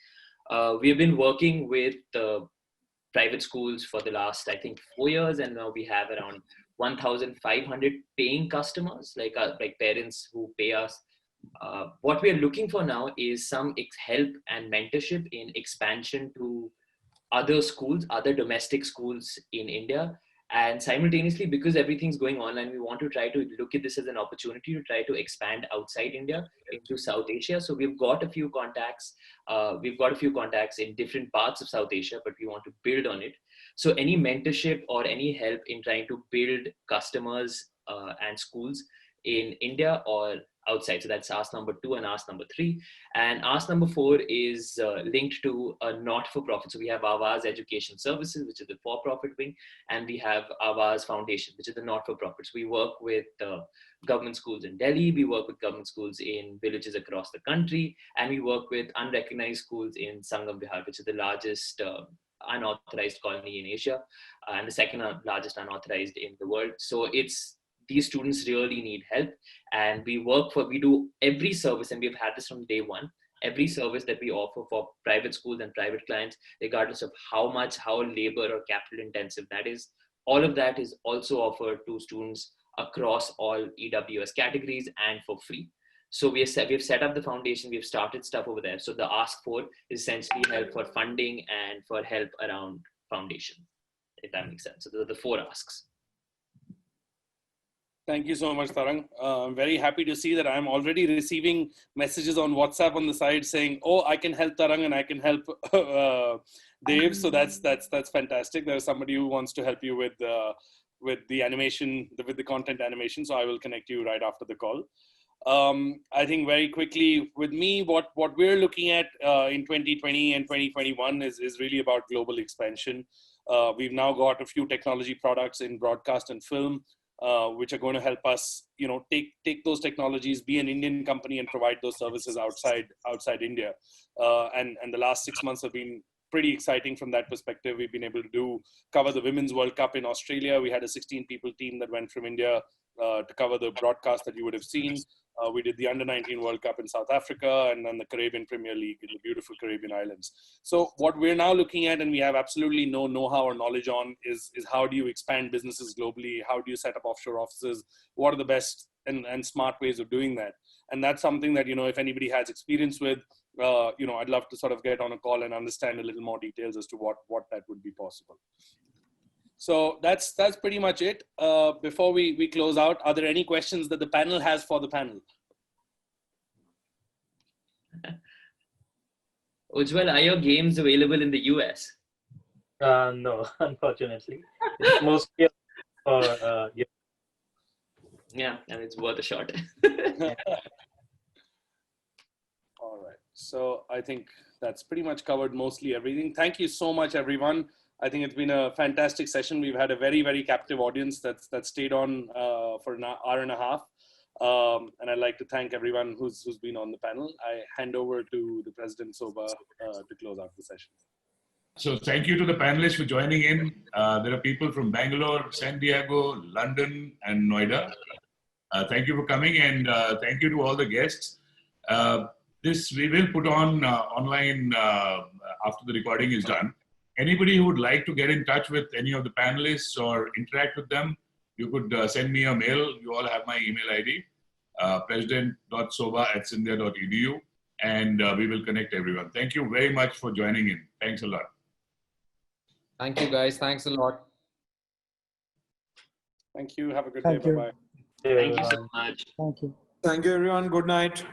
Speaker 6: We've been working with private schools for the last, I think, 4 years. And now we have around 1,500 paying customers, like parents who pay us. What we are looking for now is some help and mentorship in expansion to other schools, other domestic schools in India. And simultaneously, because everything's going online, we want to try to look at this as an opportunity to try to expand outside India into South Asia. So we've got a few contacts. In different parts of South Asia, but we want to build on it. So any mentorship or any help in trying to build customers and schools in India or outside. So that's ask number 2 and ask number 3. And ask number 4 is linked to a not-for-profit. So we have Avaz Education Services, which is the for-profit wing, and we have Avaz Foundation, which is the not-for-profit. So we work with government schools in Delhi, we work with government schools in villages across the country, and we work with unrecognized schools in Sangam Vihar, which is the largest unauthorized colony in Asia, and the second largest unauthorized in the world. So these students really need help, and we do every service, and we've had this from day one. Every service that we offer for private schools and private clients, regardless of how labor or capital intensive that is, all of that is also offered to students across all EWS categories and for free. So we've set up the foundation, we've started stuff over there. So the ask for is essentially help for funding and for help around foundation, if that makes sense. So those are the 4 asks.
Speaker 2: Thank you so much, Tarang. I'm very happy to see that I'm already receiving messages on WhatsApp on the side saying, "Oh, I can help Tarang and I can help Dave." So that's fantastic. There's somebody who wants to help you with the animation, with the content animation. So I will connect you right after the call. I think very quickly with me, what we're looking at in 2020 and 2021 is really about global expansion. We've now got a few technology products in broadcast and film, which are going to help us, take those technologies, be an Indian company and provide those services outside India. And the last 6 months have been pretty exciting from that perspective. We've been able to cover the Women's World Cup in Australia. We had a 16-people team that went from India to cover the broadcast that you would have seen. We did the Under-19 World Cup in South Africa, and then the Caribbean Premier League in the beautiful Caribbean islands. So what we're now looking at, and we have absolutely no know-how or knowledge on, is how do you expand businesses globally? How do you set up offshore offices? What are the best and smart ways of doing that? And that's something that, if anybody has experience with, I'd love to sort of get on a call and understand a little more details as to what that would be possible. So that's pretty much it. Before we close out, are there any questions that the panel has for the panel?
Speaker 6: Ujjwal, are your games available in the US?
Speaker 3: No, unfortunately. It's mostly for
Speaker 6: Yeah, and it's worth a shot.
Speaker 2: All right. So I think that's pretty much covered mostly everything. Thank you so much, everyone. I think it's been a fantastic session. We've had a very, very captive audience that stayed on for an hour and a half. And I'd like to thank everyone who's been on the panel. I hand over to the President Soba to close out the session.
Speaker 1: So thank you to the panelists for joining in. There are people from Bangalore, San Diego, London, and Noida. Thank you for coming, and thank you to all the guests. This we will put on online after the recording is done. Anybody who would like to get in touch with any of the panelists or interact with them, you could send me a mail. You all have my email ID, president.soba@scindia.edu, and we will connect everyone. Thank you very much for joining in. Thanks a lot.
Speaker 7: Thank you, guys. Thanks a lot.
Speaker 2: Thank you. Have a good
Speaker 5: Thank
Speaker 2: day.
Speaker 5: you.
Speaker 2: Bye-bye.
Speaker 6: Thank you so much.
Speaker 5: Thank you.
Speaker 4: Thank you, everyone. Good night.